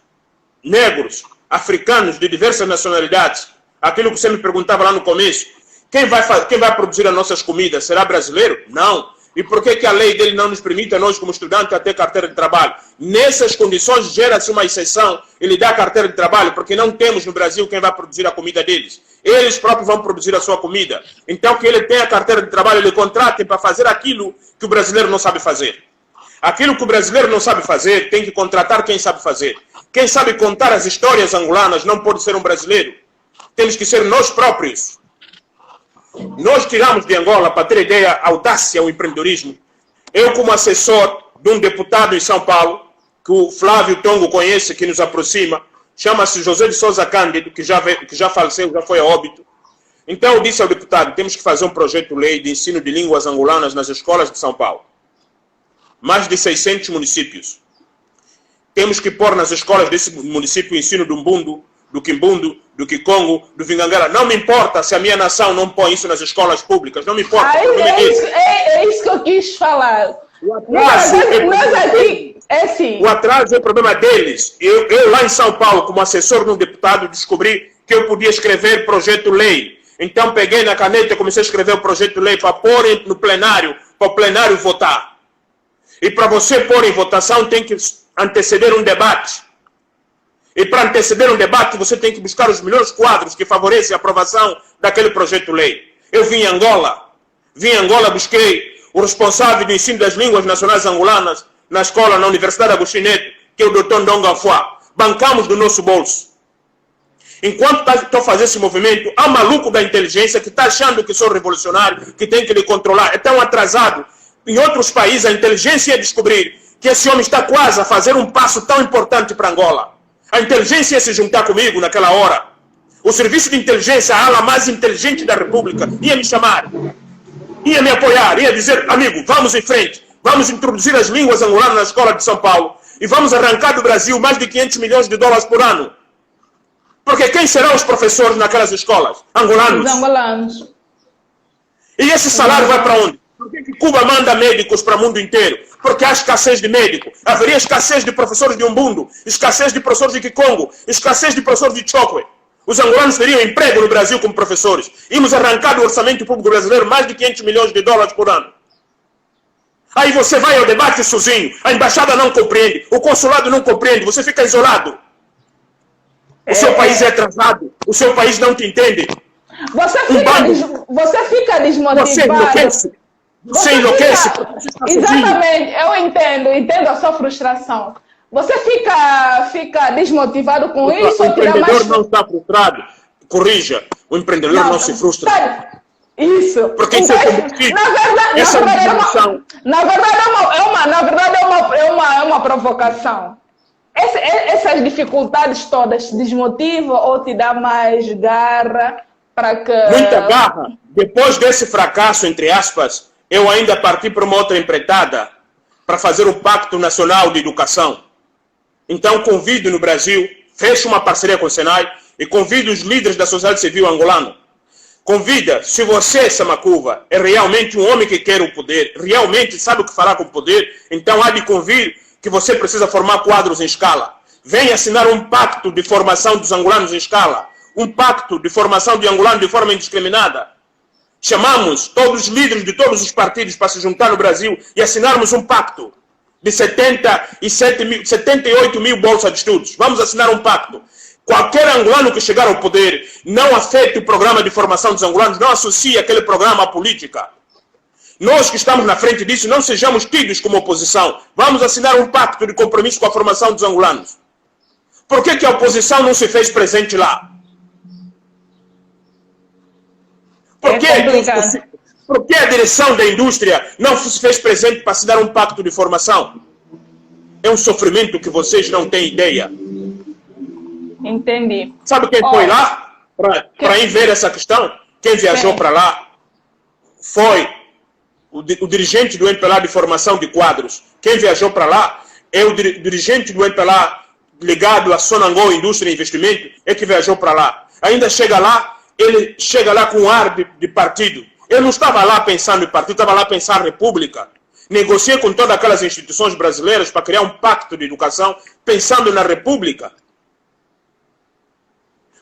negros, africanos, de diversas nacionalidades. Aquilo que você me perguntava lá no começo. Quem vai produzir as nossas comidas? Será brasileiro? Não. E por que a lei dele não nos permite a nós, como estudantes, a ter carteira de trabalho? Nessas condições, gera-se uma exceção e lhe dá carteira de trabalho, porque não temos no Brasil quem vai produzir a comida deles. Eles próprios vão produzir a sua comida. Então, que ele tenha a carteira de trabalho, ele contrate para fazer aquilo que o brasileiro não sabe fazer. Aquilo que o brasileiro não sabe fazer, tem que contratar quem sabe fazer. Quem sabe contar as histórias angolanas não pode ser um brasileiro. Temos que ser nós próprios. Nós tiramos de Angola, para ter ideia, a audácia, o empreendedorismo. Eu, como assessor de um deputado em São Paulo, que o Flávio Tongo conhece, que nos aproxima, chama-se José de Souza Cândido, que já faleceu, já foi a óbito. Então eu disse ao deputado, temos que fazer um projeto-lei de ensino de línguas angolanas nas escolas de São Paulo. Mais de 600 municípios. Temos que pôr nas escolas desse município o ensino do Mbundo, do Quimbundo, do Kikongo, do Vingangara. Não me importa se a minha nação não põe isso nas escolas públicas, não me importa. É isso que eu quis falar. O atraso é problema deles. Eu lá em São Paulo, como assessor de um deputado, descobri que eu podia escrever projeto-lei. Então peguei na caneta e comecei a escrever o projeto-lei para pôr no plenário, para o plenário votar. E para você pôr em votação tem que anteceder um debate. E para anteceder um debate você tem que buscar os melhores quadros que favorecem a aprovação daquele projeto-lei. Eu vim em Angola, busquei o responsável do ensino das línguas nacionais angolanas na escola, na Universidade Agostinho Neto, que é o Dr. Ndonga Fuá. Bancamos do nosso bolso. Enquanto estou fazendo esse movimento, há maluco da inteligência que está achando que sou revolucionário, que tem que lhe controlar. É tão atrasado. Em outros países, a inteligência ia descobrir que esse homem está quase a fazer um passo tão importante para Angola. A inteligência ia se juntar comigo naquela hora. O serviço de inteligência, a ala mais inteligente da República, ia me chamar, ia me apoiar, ia dizer, amigo, vamos em frente, vamos introduzir as línguas angolanas na escola de São Paulo e vamos arrancar do Brasil mais de 500 milhões de dólares por ano. Porque quem serão os professores naquelas escolas? Angolanos. Os angolanos. E esse salário vai para onde? Por que Cuba manda médicos para o mundo inteiro? Porque há escassez de médico. Haveria escassez de professores de Umbundo, escassez de professores de Kikongo, escassez de professores de Chokwe. Os angolanos teriam emprego no Brasil como professores. Íamos arrancar do orçamento público brasileiro mais de 500 milhões de dólares por ano. Aí você vai ao debate sozinho, a embaixada não compreende, o consulado não compreende, você fica isolado. O seu país é atrasado, o seu país não te entende. Você fica desmotivado. Você enlouquece. Você enlouquece. Exatamente, eu entendo a sua frustração. Você fica desmotivado com isso? O empreendedor não está frustrado. Corrija, o empreendedor não se frustra. Sabe? Isso. Porque isso é combustível. Na verdade é uma provocação. Essas dificuldades todas te desmotivam ou te dá mais garra para que... Muita garra. Depois desse fracasso, entre aspas, eu ainda parti para uma outra empreitada para fazer o Pacto Nacional de Educação. Então convido no Brasil, fecho uma parceria com o Senai e convido os líderes da sociedade civil angolana. Convida, se você, Samakuva, é realmente um homem que quer o poder, realmente sabe o que fará com o poder, então há de convir que você precisa formar quadros em escala. Venha assinar um pacto de formação dos angolanos em escala. Um pacto de formação de angolanos de forma indiscriminada. Chamamos todos os líderes de todos os partidos para se juntar no Brasil e assinarmos um pacto de 78 mil bolsas de estudos. Vamos assinar um pacto. Qualquer angolano que chegar ao poder não afete o programa de formação dos angolanos, não associe aquele programa à política. Nós que estamos na frente disso, não sejamos tidos como oposição. Vamos assinar um pacto de compromisso com a formação dos angolanos. Por que a oposição não se fez presente lá? Por que a direção da indústria não se fez presente para assinar um pacto de formação? É um sofrimento que vocês não têm ideia. Entendi. Sabe quem foi lá para ir ver essa questão? Quem viajou para lá foi o dirigente do MPLA de formação de quadros. Quem viajou para lá é o dirigente do MPLA ligado a Sonangol Indústria e Investimento, é que viajou para lá. Ainda chega lá, ele chega lá com um ar de partido. Eu não estava lá pensando em partido, estava lá pensando em república. Negociei com todas aquelas instituições brasileiras para criar um pacto de educação pensando na república.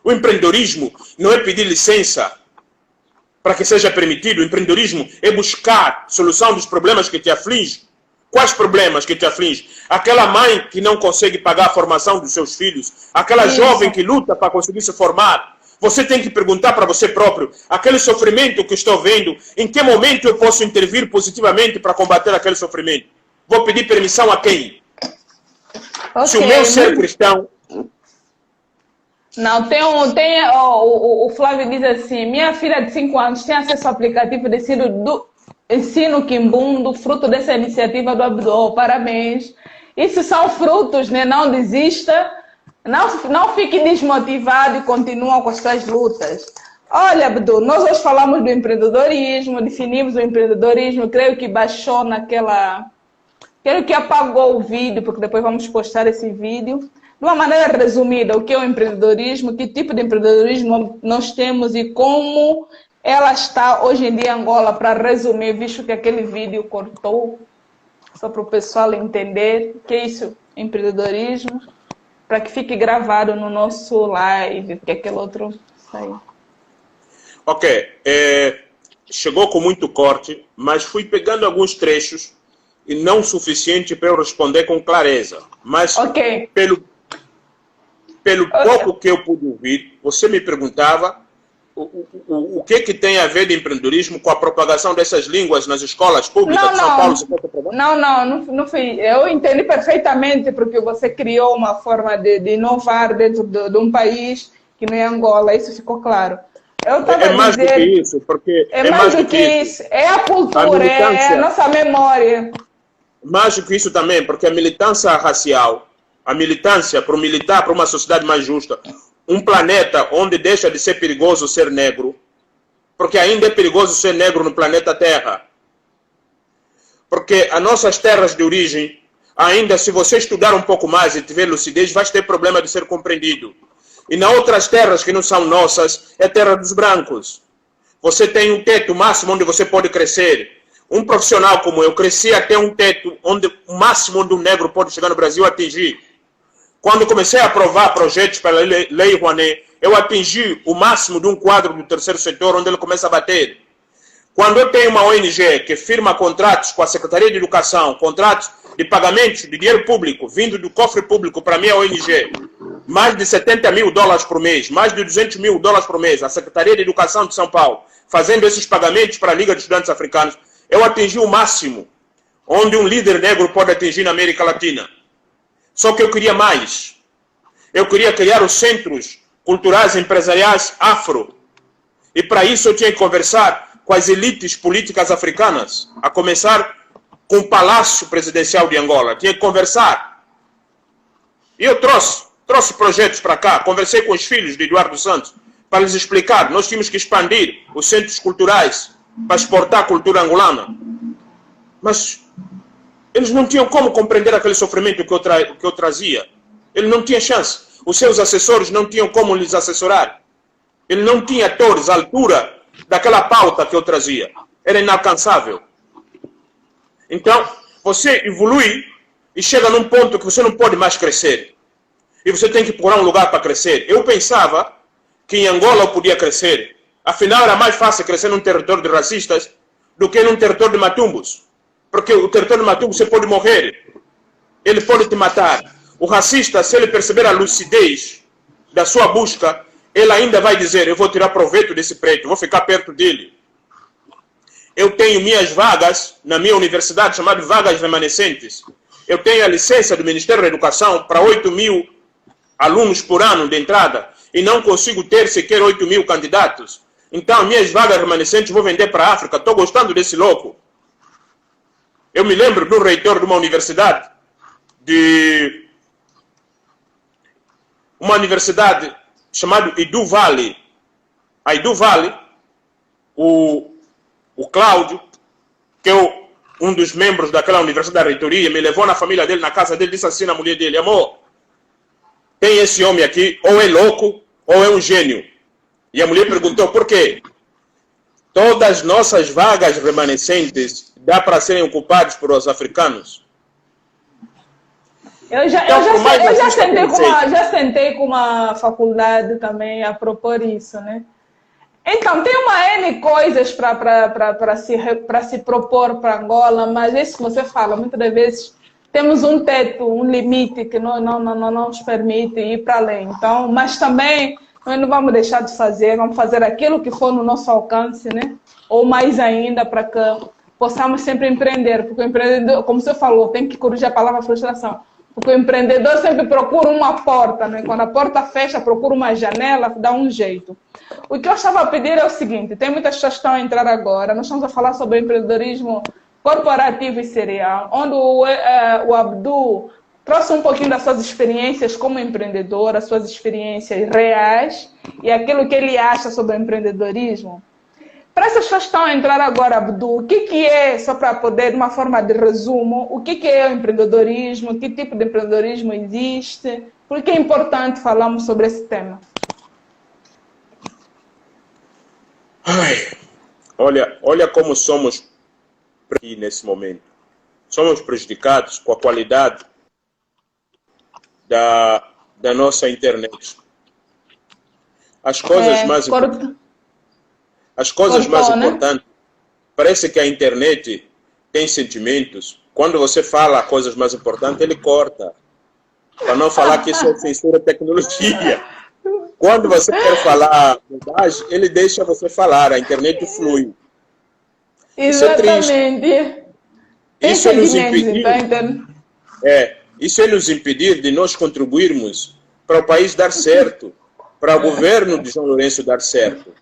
O empreendedorismo não é pedir licença para que seja permitido. O empreendedorismo é buscar solução dos problemas que te afligem. Quais problemas que te afligem? Aquela mãe que não consegue pagar a formação dos seus filhos. Aquela jovem que luta para conseguir se formar. Você tem que perguntar para você próprio, aquele sofrimento que estou vendo, em que momento eu posso intervir positivamente para combater aquele sofrimento? Vou pedir permissão a quem? Okay. Se o meu ser cristão... Não, o Flávio diz assim, minha filha de 5 anos tem acesso ao aplicativo de ensino Quimbundo, fruto dessa iniciativa do Abdul. Parabéns. Isso são frutos, né? Não desista. Não fique desmotivado e continua com as suas lutas. Olha, Abdu, nós hoje falamos do empreendedorismo, definimos o empreendedorismo, creio que baixou naquela... Creio que apagou o vídeo, porque depois vamos postar esse vídeo. De uma maneira resumida, o que é o empreendedorismo, que tipo de empreendedorismo nós temos e como ela está hoje em dia em Angola, para resumir, visto que aquele vídeo cortou, só para o pessoal entender o que é isso, empreendedorismo, para que fique gravado no nosso live, que aquele outro saiu. Ok, chegou com muito corte, mas fui pegando alguns trechos e não o suficiente para eu responder com clareza. Mas pelo pouco que eu pude ouvir, você me perguntava o que tem a ver de empreendedorismo com a propagação dessas línguas nas escolas públicas de São Paulo? Não fui. Eu entendi perfeitamente, porque você criou uma forma de inovar dentro de um país que não é Angola, isso ficou claro. É mais do que isso, porque é mais do que isso. É a cultura, é a nossa memória. Mais do que isso também, porque a militância racial, a militância para militar para uma sociedade mais justa, um planeta onde deixa de ser perigoso ser negro, porque ainda é perigoso ser negro no planeta Terra. Porque as nossas terras de origem, ainda se você estudar um pouco mais e tiver lucidez, vai ter problema de ser compreendido. E nas outras terras que não são nossas, é terra dos brancos. Você tem um teto máximo onde você pode crescer. Um profissional como eu cresci até um teto onde o máximo onde um negro pode chegar no Brasil atingir. Quando comecei a aprovar projetos para a Lei Rouanet, eu atingi o máximo de um quadro do terceiro setor onde ele começa a bater. Quando eu tenho uma ONG que firma contratos com a Secretaria de Educação, contratos de pagamento de dinheiro público, vindo do cofre público para a minha ONG, mais de 70 mil dólares por mês, mais de 200 mil dólares por mês, a Secretaria de Educação de São Paulo, fazendo esses pagamentos para a Liga de Estudantes Africanos, eu atingi o máximo onde um líder negro pode atingir na América Latina. Só que eu queria mais. Eu queria criar os centros culturais e empresariais afro. E para isso eu tinha que conversar com as elites políticas africanas, a começar com o Palácio Presidencial de Angola. Tinha que conversar. E eu trouxe projetos para cá, conversei com os filhos de Eduardo Santos, para lhes explicar, nós tínhamos que expandir os centros culturais para exportar a cultura angolana. Mas eles não tinham como compreender aquele sofrimento que eu trazia. Ele não tinha chance. Os seus assessores não tinham como lhes assessorar. Ele não tinha atores à altura daquela pauta que eu trazia. Era inalcançável. Então, você evolui e chega num ponto que você não pode mais crescer. E você tem que procurar um lugar para crescer. Eu pensava que em Angola eu podia crescer. Afinal, era mais fácil crescer num território de racistas do que num território de matumbos. Porque o território de matumbos você pode morrer. Ele pode te matar. O racista, se ele perceber a lucidez da sua busca, ele ainda vai dizer, eu vou tirar proveito desse preto, vou ficar perto dele. Eu tenho minhas vagas na minha universidade, chamadas vagas remanescentes. Eu tenho a licença do Ministério da Educação para 8 mil alunos por ano de entrada e não consigo ter sequer 8 mil candidatos. Então, minhas vagas remanescentes vou vender para a África. Estou gostando desse louco. Eu me lembro do reitor de uma universidade, chamada Edu Vale. A Edu Vale, o Cláudio, que é um dos membros daquela universidade da reitoria, me levou na família dele, na casa dele, disse assim na mulher dele, amor, tem esse homem aqui, ou é louco, ou é um gênio. E a mulher perguntou, por quê? Todas as nossas vagas remanescentes dá para serem ocupadas por os africanos. Eu já sentei com uma faculdade também a propor isso, né? Então, tem uma N coisas para se propor para Angola, mas isso que você fala, muitas das vezes temos um teto, um limite que não nos permite ir para além. Então, mas também nós não vamos deixar de fazer, vamos fazer aquilo que for no nosso alcance, né? Ou mais ainda, para que possamos sempre empreender, porque o empreendedor, como você falou, tem que corrigir a palavra frustração. Porque o empreendedor sempre procura uma porta, né? Quando a porta fecha, procura uma janela, dá um jeito. O que eu estava a pedir é o seguinte, tem muitas pessoas que estão a entrar agora, nós estamos a falar sobre o empreendedorismo corporativo e serial, onde o Abdu trouxe um pouquinho das suas experiências como empreendedora, suas experiências reais e aquilo que ele acha sobre o empreendedorismo. Para essas pessoas que estão a entrar agora, Abdu, o que é, só para poder, de uma forma de resumo, o que é o empreendedorismo, que tipo de empreendedorismo existe, por que é importante falarmos sobre esse tema? Ai, olha como somos nesse momento. Somos prejudicados com a qualidade da nossa internet. As coisas mais importantes, parece que a internet tem sentimentos. Quando você fala coisas mais importantes, ele corta. Para não falar que isso é censura tecnologia. Quando você quer falar verdade, ele deixa você falar, a internet flui. Exatamente. Isso é nos impedir de nós contribuirmos para o país dar certo, para o governo de João Lourenço dar certo.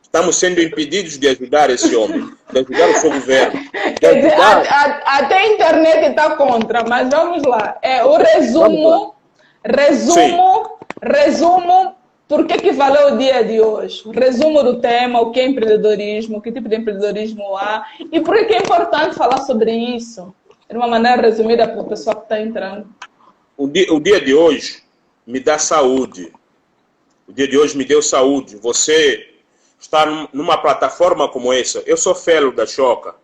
Estamos sendo impedidos de ajudar esse homem, de ajudar o seu governo. Quer dizer, até a internet está contra, mas vamos lá. O resumo, por que valeu o dia de hoje? O resumo do tema, o que é empreendedorismo, que tipo de empreendedorismo há e por que é importante falar sobre isso, de uma maneira resumida para o pessoal que está entrando. O dia de hoje me dá saúde. O dia de hoje me deu saúde. Você está numa plataforma como essa. Eu sou fellow da Choca.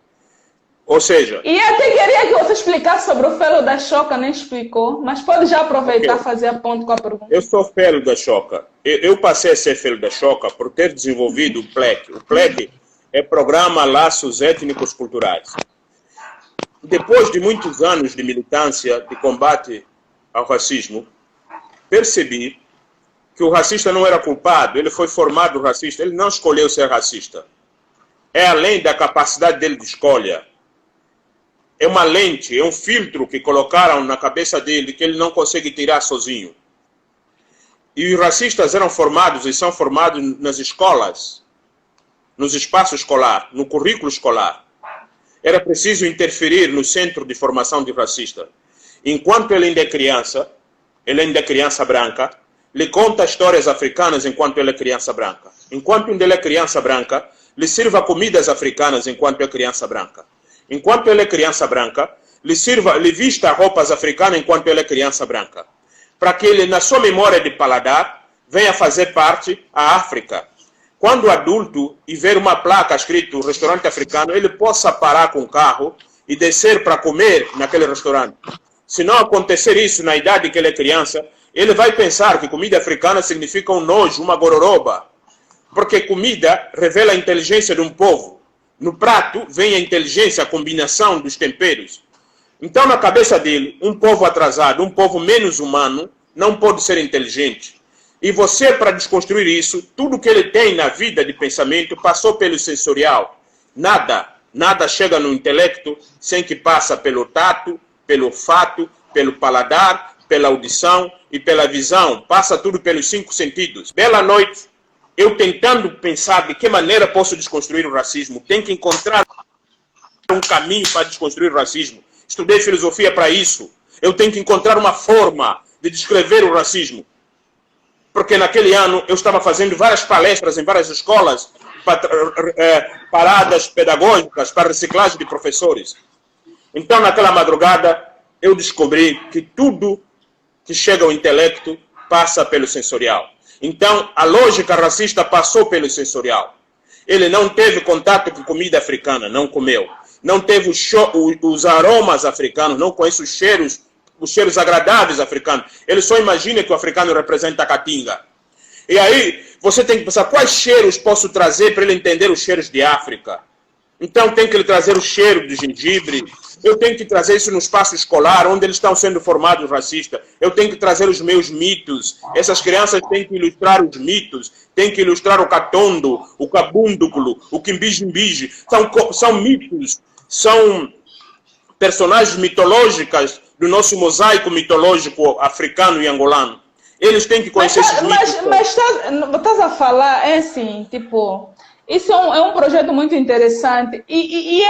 Ou seja... E até queria que você explicasse sobre o fellow da Choca, nem explicou, mas pode já aproveitar e fazer a ponto com a pergunta. Eu sou fellow da Choca. Eu passei a ser fellow da Choca por ter desenvolvido o PLEC. O PLEC é Programa Laços Étnicos Culturais. Depois de muitos anos de militância, de combate ao racismo, percebi que o racista não era culpado, ele foi formado racista, ele não escolheu ser racista. É além da capacidade dele de escolha. É uma lente, é um filtro que colocaram na cabeça dele que ele não consegue tirar sozinho. E os racistas eram formados e são formados nas escolas, nos espaços escolar, no currículo escolar. Era preciso interferir no centro de formação de racista. Enquanto ele ainda é criança branca, lhe conta histórias africanas enquanto ele é criança branca. Enquanto ele é criança branca, lhe sirva comidas africanas enquanto é criança branca. Enquanto ele é criança branca, lhe vista roupas africanas enquanto ele é criança branca. Para que ele, na sua memória de paladar, venha fazer parte a África. Quando adulto e ver uma placa escrito restaurante africano, ele possa parar com o carro e descer para comer naquele restaurante. Se não acontecer isso na idade que ele é criança, ele vai pensar que comida africana significa um nojo, uma gororoba. Porque comida revela a inteligência de um povo. No prato vem a inteligência, a combinação dos temperos. Então, na cabeça dele, um povo atrasado, um povo menos humano, não pode ser inteligente. E você, para desconstruir isso, tudo que ele tem na vida de pensamento passou pelo sensorial. Nada chega no intelecto sem que passa pelo tato, pelo olfato, pelo paladar, pela audição e pela visão. Passa tudo pelos 5 sentidos. Bela noite, eu tentando pensar de que maneira posso desconstruir o racismo. Tenho que encontrar um caminho para desconstruir o racismo. Estudei filosofia para isso. Eu tenho que encontrar uma forma de descrever o racismo. Porque naquele ano eu estava fazendo várias palestras em várias escolas, paradas pedagógicas para reciclagem de professores. Então, naquela madrugada, eu descobri que tudo que chega ao intelecto passa pelo sensorial. Então, a lógica racista passou pelo sensorial. Ele não teve contato com comida africana, não comeu. Não teve os aromas africanos, não conhece os cheiros agradáveis africanos. Ele só imagina que o africano representa a caatinga. E aí, você tem que pensar, quais cheiros posso trazer para ele entender os cheiros de África? Então, tem que lhe trazer o cheiro do gengibre. Eu tenho que trazer isso no espaço escolar, onde eles estão sendo formados racistas. Eu tenho que trazer os meus mitos. Essas crianças têm que ilustrar os mitos. Têm que ilustrar o catondo, o cabúndulo, o quimbiji-mbiji. São mitos, são personagens mitológicas do nosso mosaico mitológico africano e angolano. Eles têm que conhecer esses mitos. Mas estás a falar, é assim, tipo... Isso é um projeto muito interessante. E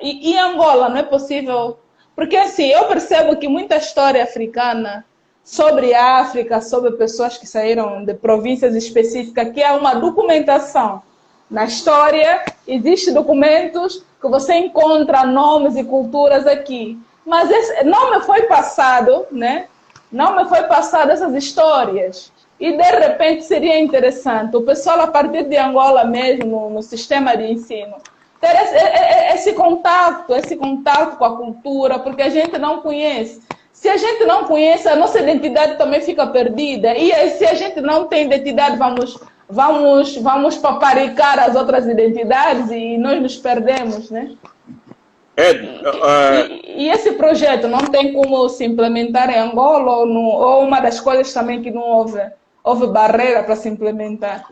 em Angola não é possível Porque assim, eu percebo que muita história africana sobre a África, sobre pessoas que saíram de províncias específicas, que é uma documentação. Na história, existem documentos que você encontra nomes e culturas aqui. Mas não me foi passado, né? Não me foi passado essas histórias. E, de repente, seria interessante o pessoal, a partir de Angola mesmo, no sistema de ensino, ter esse contato com a cultura, porque a gente não conhece. Se a gente não conhece, a nossa identidade também fica perdida. E se a gente não tem identidade, vamos paparicar as outras identidades e nós nos perdemos, né? E esse projeto não tem como se implementar em Angola ou uma das coisas também que não houve barreira para se implementar?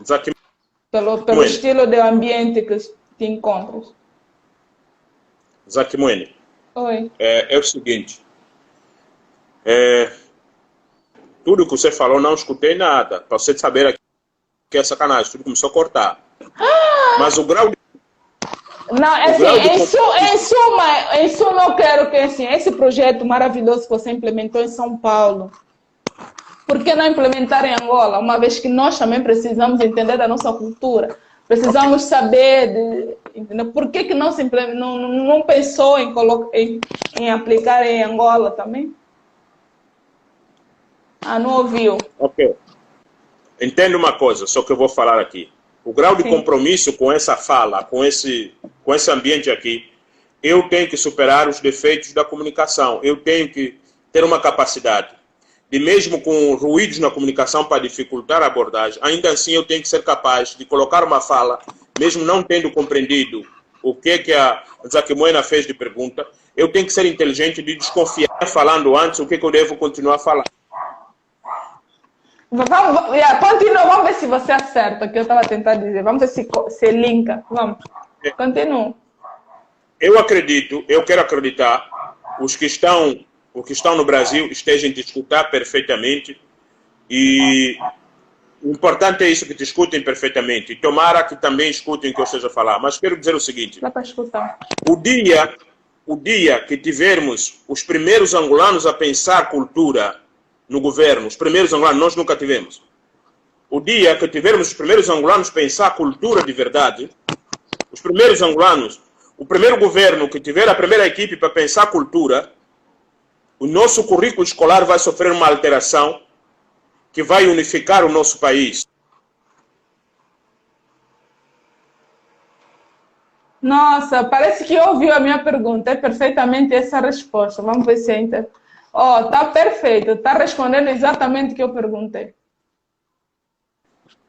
Pelo estilo de ambiente que te encontras. Zakimoene. Oi. É o seguinte. Tudo que você falou, não escutei nada. Para você saber que é sacanagem. Tudo começou a cortar. Mas o grau de... Não, em suma, eu quero que assim, esse projeto maravilhoso que você implementou em São Paulo, por que não implementar em Angola? Uma vez que nós também precisamos entender da nossa cultura. Precisamos saber por que não pensou em aplicar em Angola também? Não ouviu. Ok. Entenda uma coisa, só que eu vou falar aqui. O grau de compromisso com essa fala, com esse ambiente aqui, eu tenho que superar os defeitos da comunicação. Eu tenho que ter uma capacidade de, mesmo com ruídos na comunicação para dificultar a abordagem, ainda assim eu tenho que ser capaz de colocar uma fala, mesmo não tendo compreendido o que a Zakimoene fez de pergunta, eu tenho que ser inteligente de desconfiar falando antes o que eu devo continuar a falar. Continua, vamos ver se você acerta o que eu estava tentando dizer. Vamos ver se linka. Vamos. Continua. Eu quero acreditar, os que estão no Brasil estejam te escutar perfeitamente e o importante é isso, que te escutem perfeitamente. E tomara que também escutem o que eu esteja a falar. Mas quero dizer o seguinte. Dá para escutar. O dia que tivermos os primeiros angolanos a pensar cultura no governo, os primeiros angolanos, nós nunca tivemos. O dia que tivermos os primeiros angolanos pensar cultura de verdade, os primeiros angolanos, o primeiro governo que tiver a primeira equipe para pensar cultura, o nosso currículo escolar vai sofrer uma alteração que vai unificar o nosso país. Nossa, parece que ouviu a minha pergunta. É perfeitamente essa a resposta. Vamos ver se ainda... tá perfeito. Está respondendo exatamente o que eu perguntei.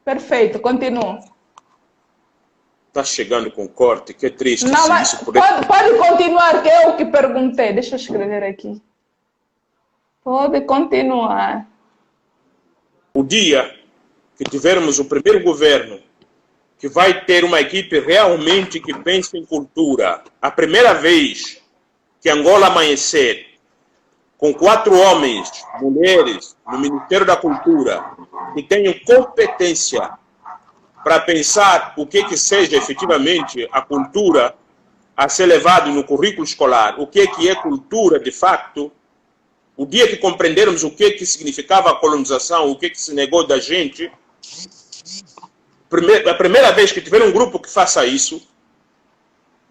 Perfeito, continua. Está chegando com corte, que triste. Não, mas pode continuar, que eu que perguntei. Deixa eu escrever aqui. Pode continuar. O dia que tivermos o primeiro governo que vai ter uma equipe realmente que pense em cultura, a primeira vez que Angola amanhecer com 4 homens, mulheres, no Ministério da Cultura, que tenham competência para pensar o que seja efetivamente a cultura a ser levado no currículo escolar, o que é cultura de facto, o dia que compreendermos o que significava a colonização, o que se negou da gente, a primeira vez que tiver um grupo que faça isso,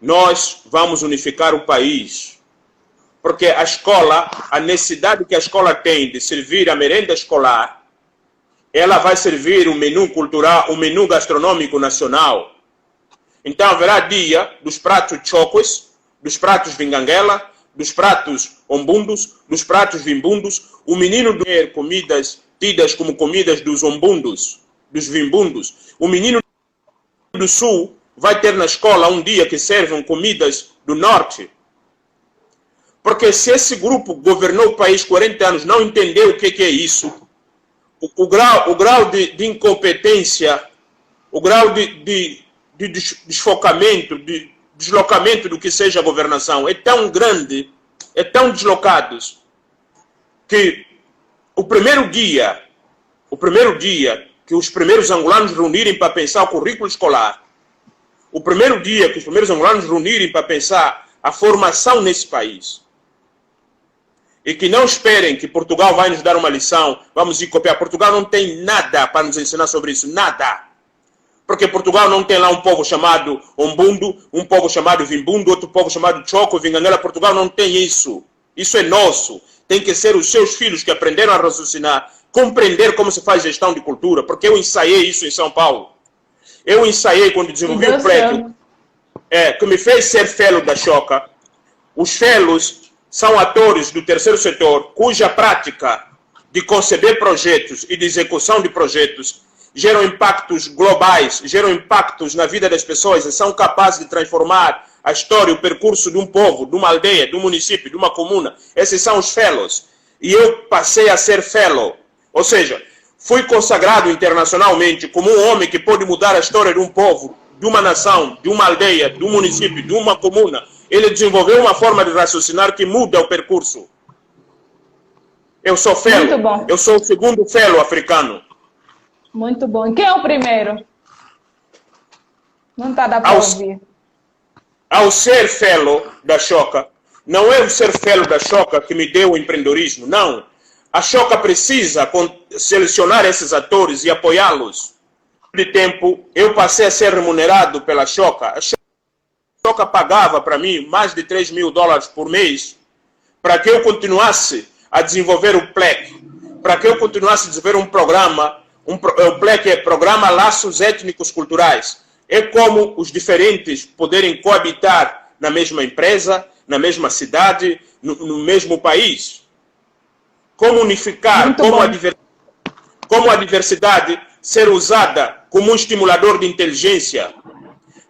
nós vamos unificar o país. Porque a escola, a necessidade que a escola tem de servir a merenda escolar, ela vai servir o menu cultural, o menu gastronômico nacional. Então haverá dia dos pratos chocos, dos pratos vinganguela, dos pratos ombundos, dos pratos vimbundos. O menino ter comidas tidas como comidas dos ombundos, dos vimbundos. O menino do sul vai ter na escola um dia que servem comidas do norte. Porque se esse grupo governou o país 40 anos, não entendeu o que é isso, o grau de incompetência, o grau de desfocamento, de deslocamento do que seja a governação é tão grande, é tão deslocados, que o primeiro dia que os primeiros angolanos reunirem para pensar o currículo escolar, o primeiro dia que os primeiros angolanos reunirem para pensar a formação nesse país, E que não esperem que Portugal vai nos dar uma lição, vamos ir copiar. Portugal não tem nada para nos ensinar sobre isso, nada. Porque Portugal não tem lá um povo chamado Umbundo, um povo chamado Vimbundo, outro povo chamado Choco, Vinganela. Portugal não tem isso. Isso é nosso. Tem que ser os seus filhos que aprenderam a raciocinar, compreender como se faz gestão de cultura. Porque eu ensaiei isso em São Paulo. Eu ensaiei quando desenvolvi o prédio, que me fez ser fellow da Choca. Os fellows são atores do terceiro setor, cuja prática de conceber projetos e de execução de projetos geram impactos globais, geram impactos na vida das pessoas e são capazes de transformar a história, o percurso de um povo, de uma aldeia, de um município, de uma comuna. Esses são os fellows. E eu passei a ser fellow. Ou seja, fui consagrado internacionalmente como um homem que pode mudar a história de um povo, de uma nação, de uma aldeia, de um município, de uma comuna. Ele desenvolveu uma forma de raciocinar que muda o percurso. Eu sou fellow. Muito bom. Eu sou o segundo fellow africano. Muito bom. E quem é o primeiro? Não está dando para ouvir. Ao ser fellow da Choca, não é o ser fellow da Choca que me deu o empreendedorismo, não. A Choca precisa selecionar esses atores e apoiá-los. De tempo, eu passei a ser remunerado pela Choca. A Choca pagava para mim mais de $3.000 por mês para que eu continuasse a desenvolver o PLEC, para que eu continuasse a desenvolver um programa. O PLEC é Programa Laços Étnicos Culturais. É como os diferentes poderem coabitar na mesma empresa, na mesma cidade, no mesmo país. Como unificar, como a diversidade ser usada como um estimulador de inteligência.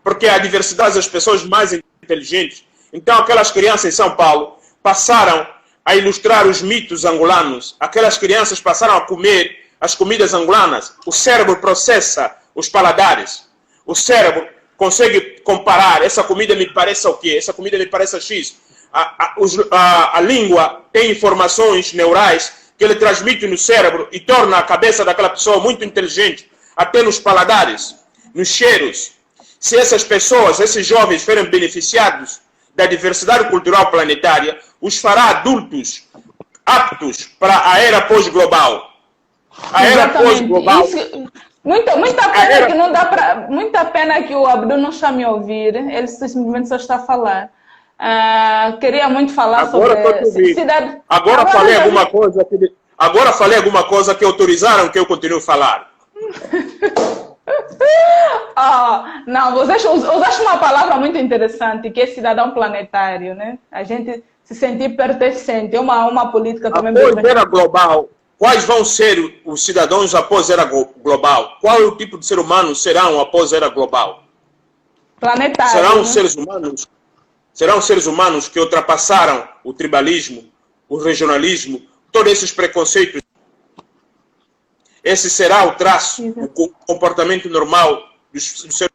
Porque a diversidade das pessoas mais inteligentes. Então aquelas crianças em São Paulo passaram a ilustrar os mitos angolanos. Aquelas crianças passaram a comer as comidas angolanas. O cérebro processa os paladares. O cérebro consegue comparar. Essa comida me parece o quê? Essa comida me parece X. A língua tem informações neurais que ele transmite no cérebro e torna a cabeça daquela pessoa muito inteligente, até nos paladares, nos cheiros. Se essas pessoas, esses jovens, forem beneficiados da diversidade cultural planetária, os fará adultos aptos para a era pós-global. A era pós-global. Muita pena que não dá para. Muita pena que o Abdu não está me ouvir. Ele simplesmente só está a falar. Queria muito falar agora sobre cidade. Agora falei alguma coisa que. Agora falei alguma coisa que autorizaram que eu continue a falar. Não, você usaste uma palavra muito interessante, que é cidadão planetário, né? A gente se sentir pertencente. É uma política também. Após a era global. Quais vão ser os cidadãos após a era global? Qual é o tipo de ser humano serão após a era global? Planetário. Serão seres humanos que ultrapassaram o tribalismo, o regionalismo, todos esses preconceitos. Esse será o traço, o comportamento normal do ser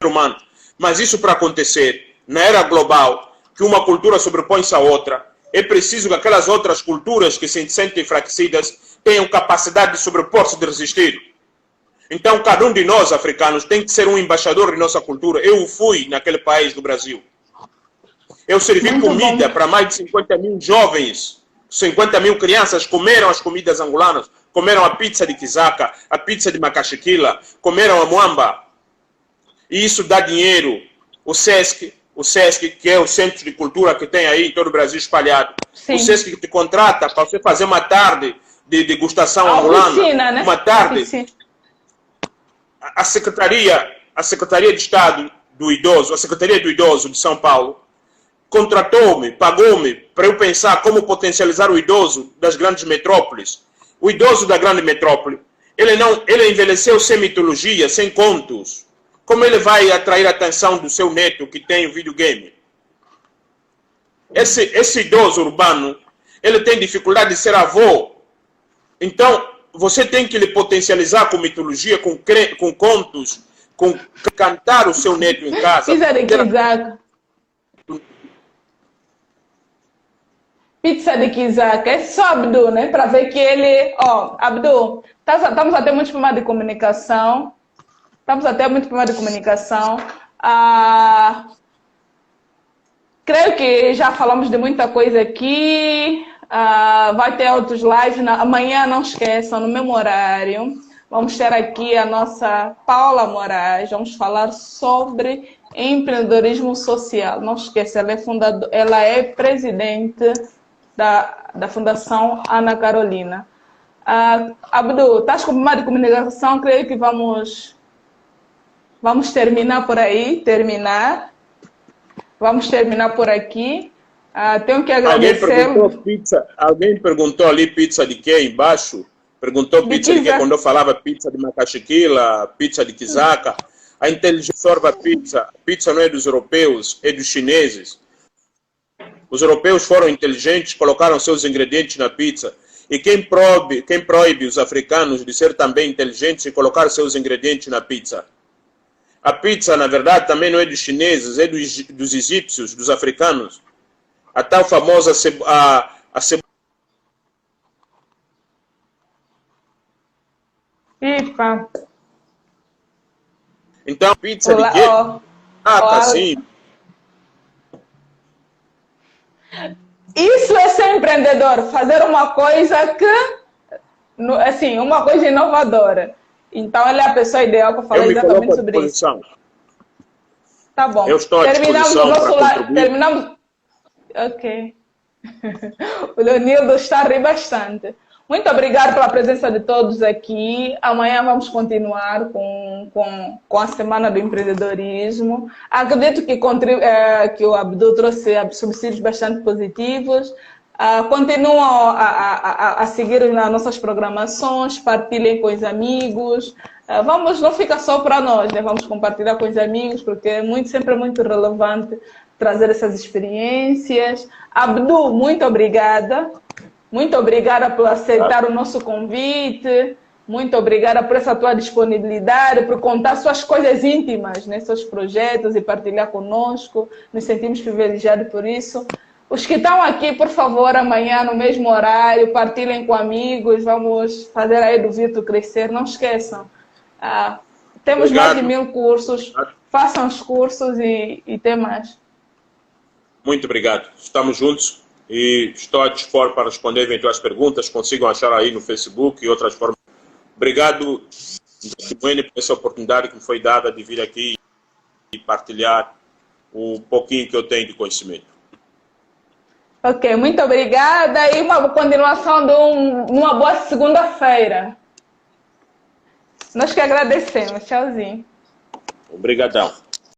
humano. Mas isso para acontecer, na era global, que uma cultura sobrepõe-se à outra, é preciso que aquelas outras culturas que se sentem enfraquecidas tenham capacidade de sobrepor-se, de resistir. Então, cada um de nós, africanos, tem que ser um embaixador de nossa cultura. Eu fui naquele país do Brasil. Eu servi comida para mais de 50 mil jovens, 50 mil crianças comeram as comidas angolanas, comeram a pizza de quizaca, a pizza de macaxequila, comeram a muamba. E isso dá dinheiro. O SESC, que é o centro de cultura que tem aí em todo o Brasil espalhado. Sim. O SESC que te contrata para você fazer uma tarde de degustação angolana. Oficina, né? Uma tarde. A Secretaria de Estado do Idoso, a Secretaria do Idoso de São Paulo, contratou-me, pagou-me para eu pensar como potencializar o idoso das grandes metrópoles. O idoso da grande metrópole, ele envelheceu sem mitologia, sem contos. Como ele vai atrair a atenção do seu neto que tem o videogame? Esse idoso urbano, ele tem dificuldade de ser avô. Então, você tem que lhe potencializar com mitologia, com contos, com cantar o seu neto em casa. Pizza de quizaca. É só Abdu, né? Para ver que ele... Abdu, estamos a ter muito problema de comunicação. Creio que já falamos de muita coisa aqui. Vai ter outros lives. Amanhã, não esqueçam, no mesmo horário, vamos ter aqui a nossa Paula Moraes. Vamos falar sobre empreendedorismo social. Não esqueça, ela é presidente da Fundação Ana Carolina. Abdu, estás com problema de comunicação? Creio que vamos terminar por aí. Vamos terminar por aqui. Tenho que agradecer. Alguém perguntou ali pizza de quê embaixo? Perguntou pizza de quê? Quando eu falava pizza de macaxiquila, pizza de quizaca. A inteligência absorve a pizza. A pizza não é dos europeus, é dos chineses. Os europeus foram inteligentes, colocaram seus ingredientes na pizza. E quem proíbe os africanos de ser também inteligentes e colocar seus ingredientes na pizza? A pizza, na verdade, também não é dos chineses, é dos egípcios, dos africanos. A tal famosa cebola. Pipa. Então, pizza de quê? Sim. Isso é ser empreendedor, fazer uma coisa assim, uma coisa inovadora. Então, ela é a pessoa ideal para falar exatamente sobre isso. Tá bom. Eu estou à disposição para contribuir. Terminamos. Ok. O Leonildo está a rir bastante. Muito obrigada pela presença de todos aqui. Amanhã vamos continuar com a Semana do Empreendedorismo. Acredito que o Abdu trouxe subsídios bastante positivos. Continuam a seguir nas nossas programações, partilhem com os amigos. Não fica só para nós, né? Vamos compartilhar com os amigos, porque sempre é muito relevante trazer essas experiências. Abdu, muito obrigada. Muito obrigada por aceitar o nosso convite. Muito obrigada por essa tua disponibilidade, por contar suas coisas íntimas, né? Seus projetos e partilhar conosco. Nos sentimos privilegiados por isso. Os que estão aqui, por favor, amanhã no mesmo horário, partilhem com amigos. Vamos fazer aí do Virtu crescer. Não esqueçam. Temos mais de 1000 cursos. Façam os cursos e tem mais. Muito obrigado. Estamos juntos e estou a dispor para responder eventuais perguntas. Consigam achar aí no Facebook e outras formas. Obrigado, Simone, por essa oportunidade que me foi dada de vir aqui e partilhar o pouquinho que eu tenho de conhecimento. Ok, muito obrigada e uma continuação de uma boa segunda-feira. Nós que agradecemos. Tchauzinho. Obrigadão.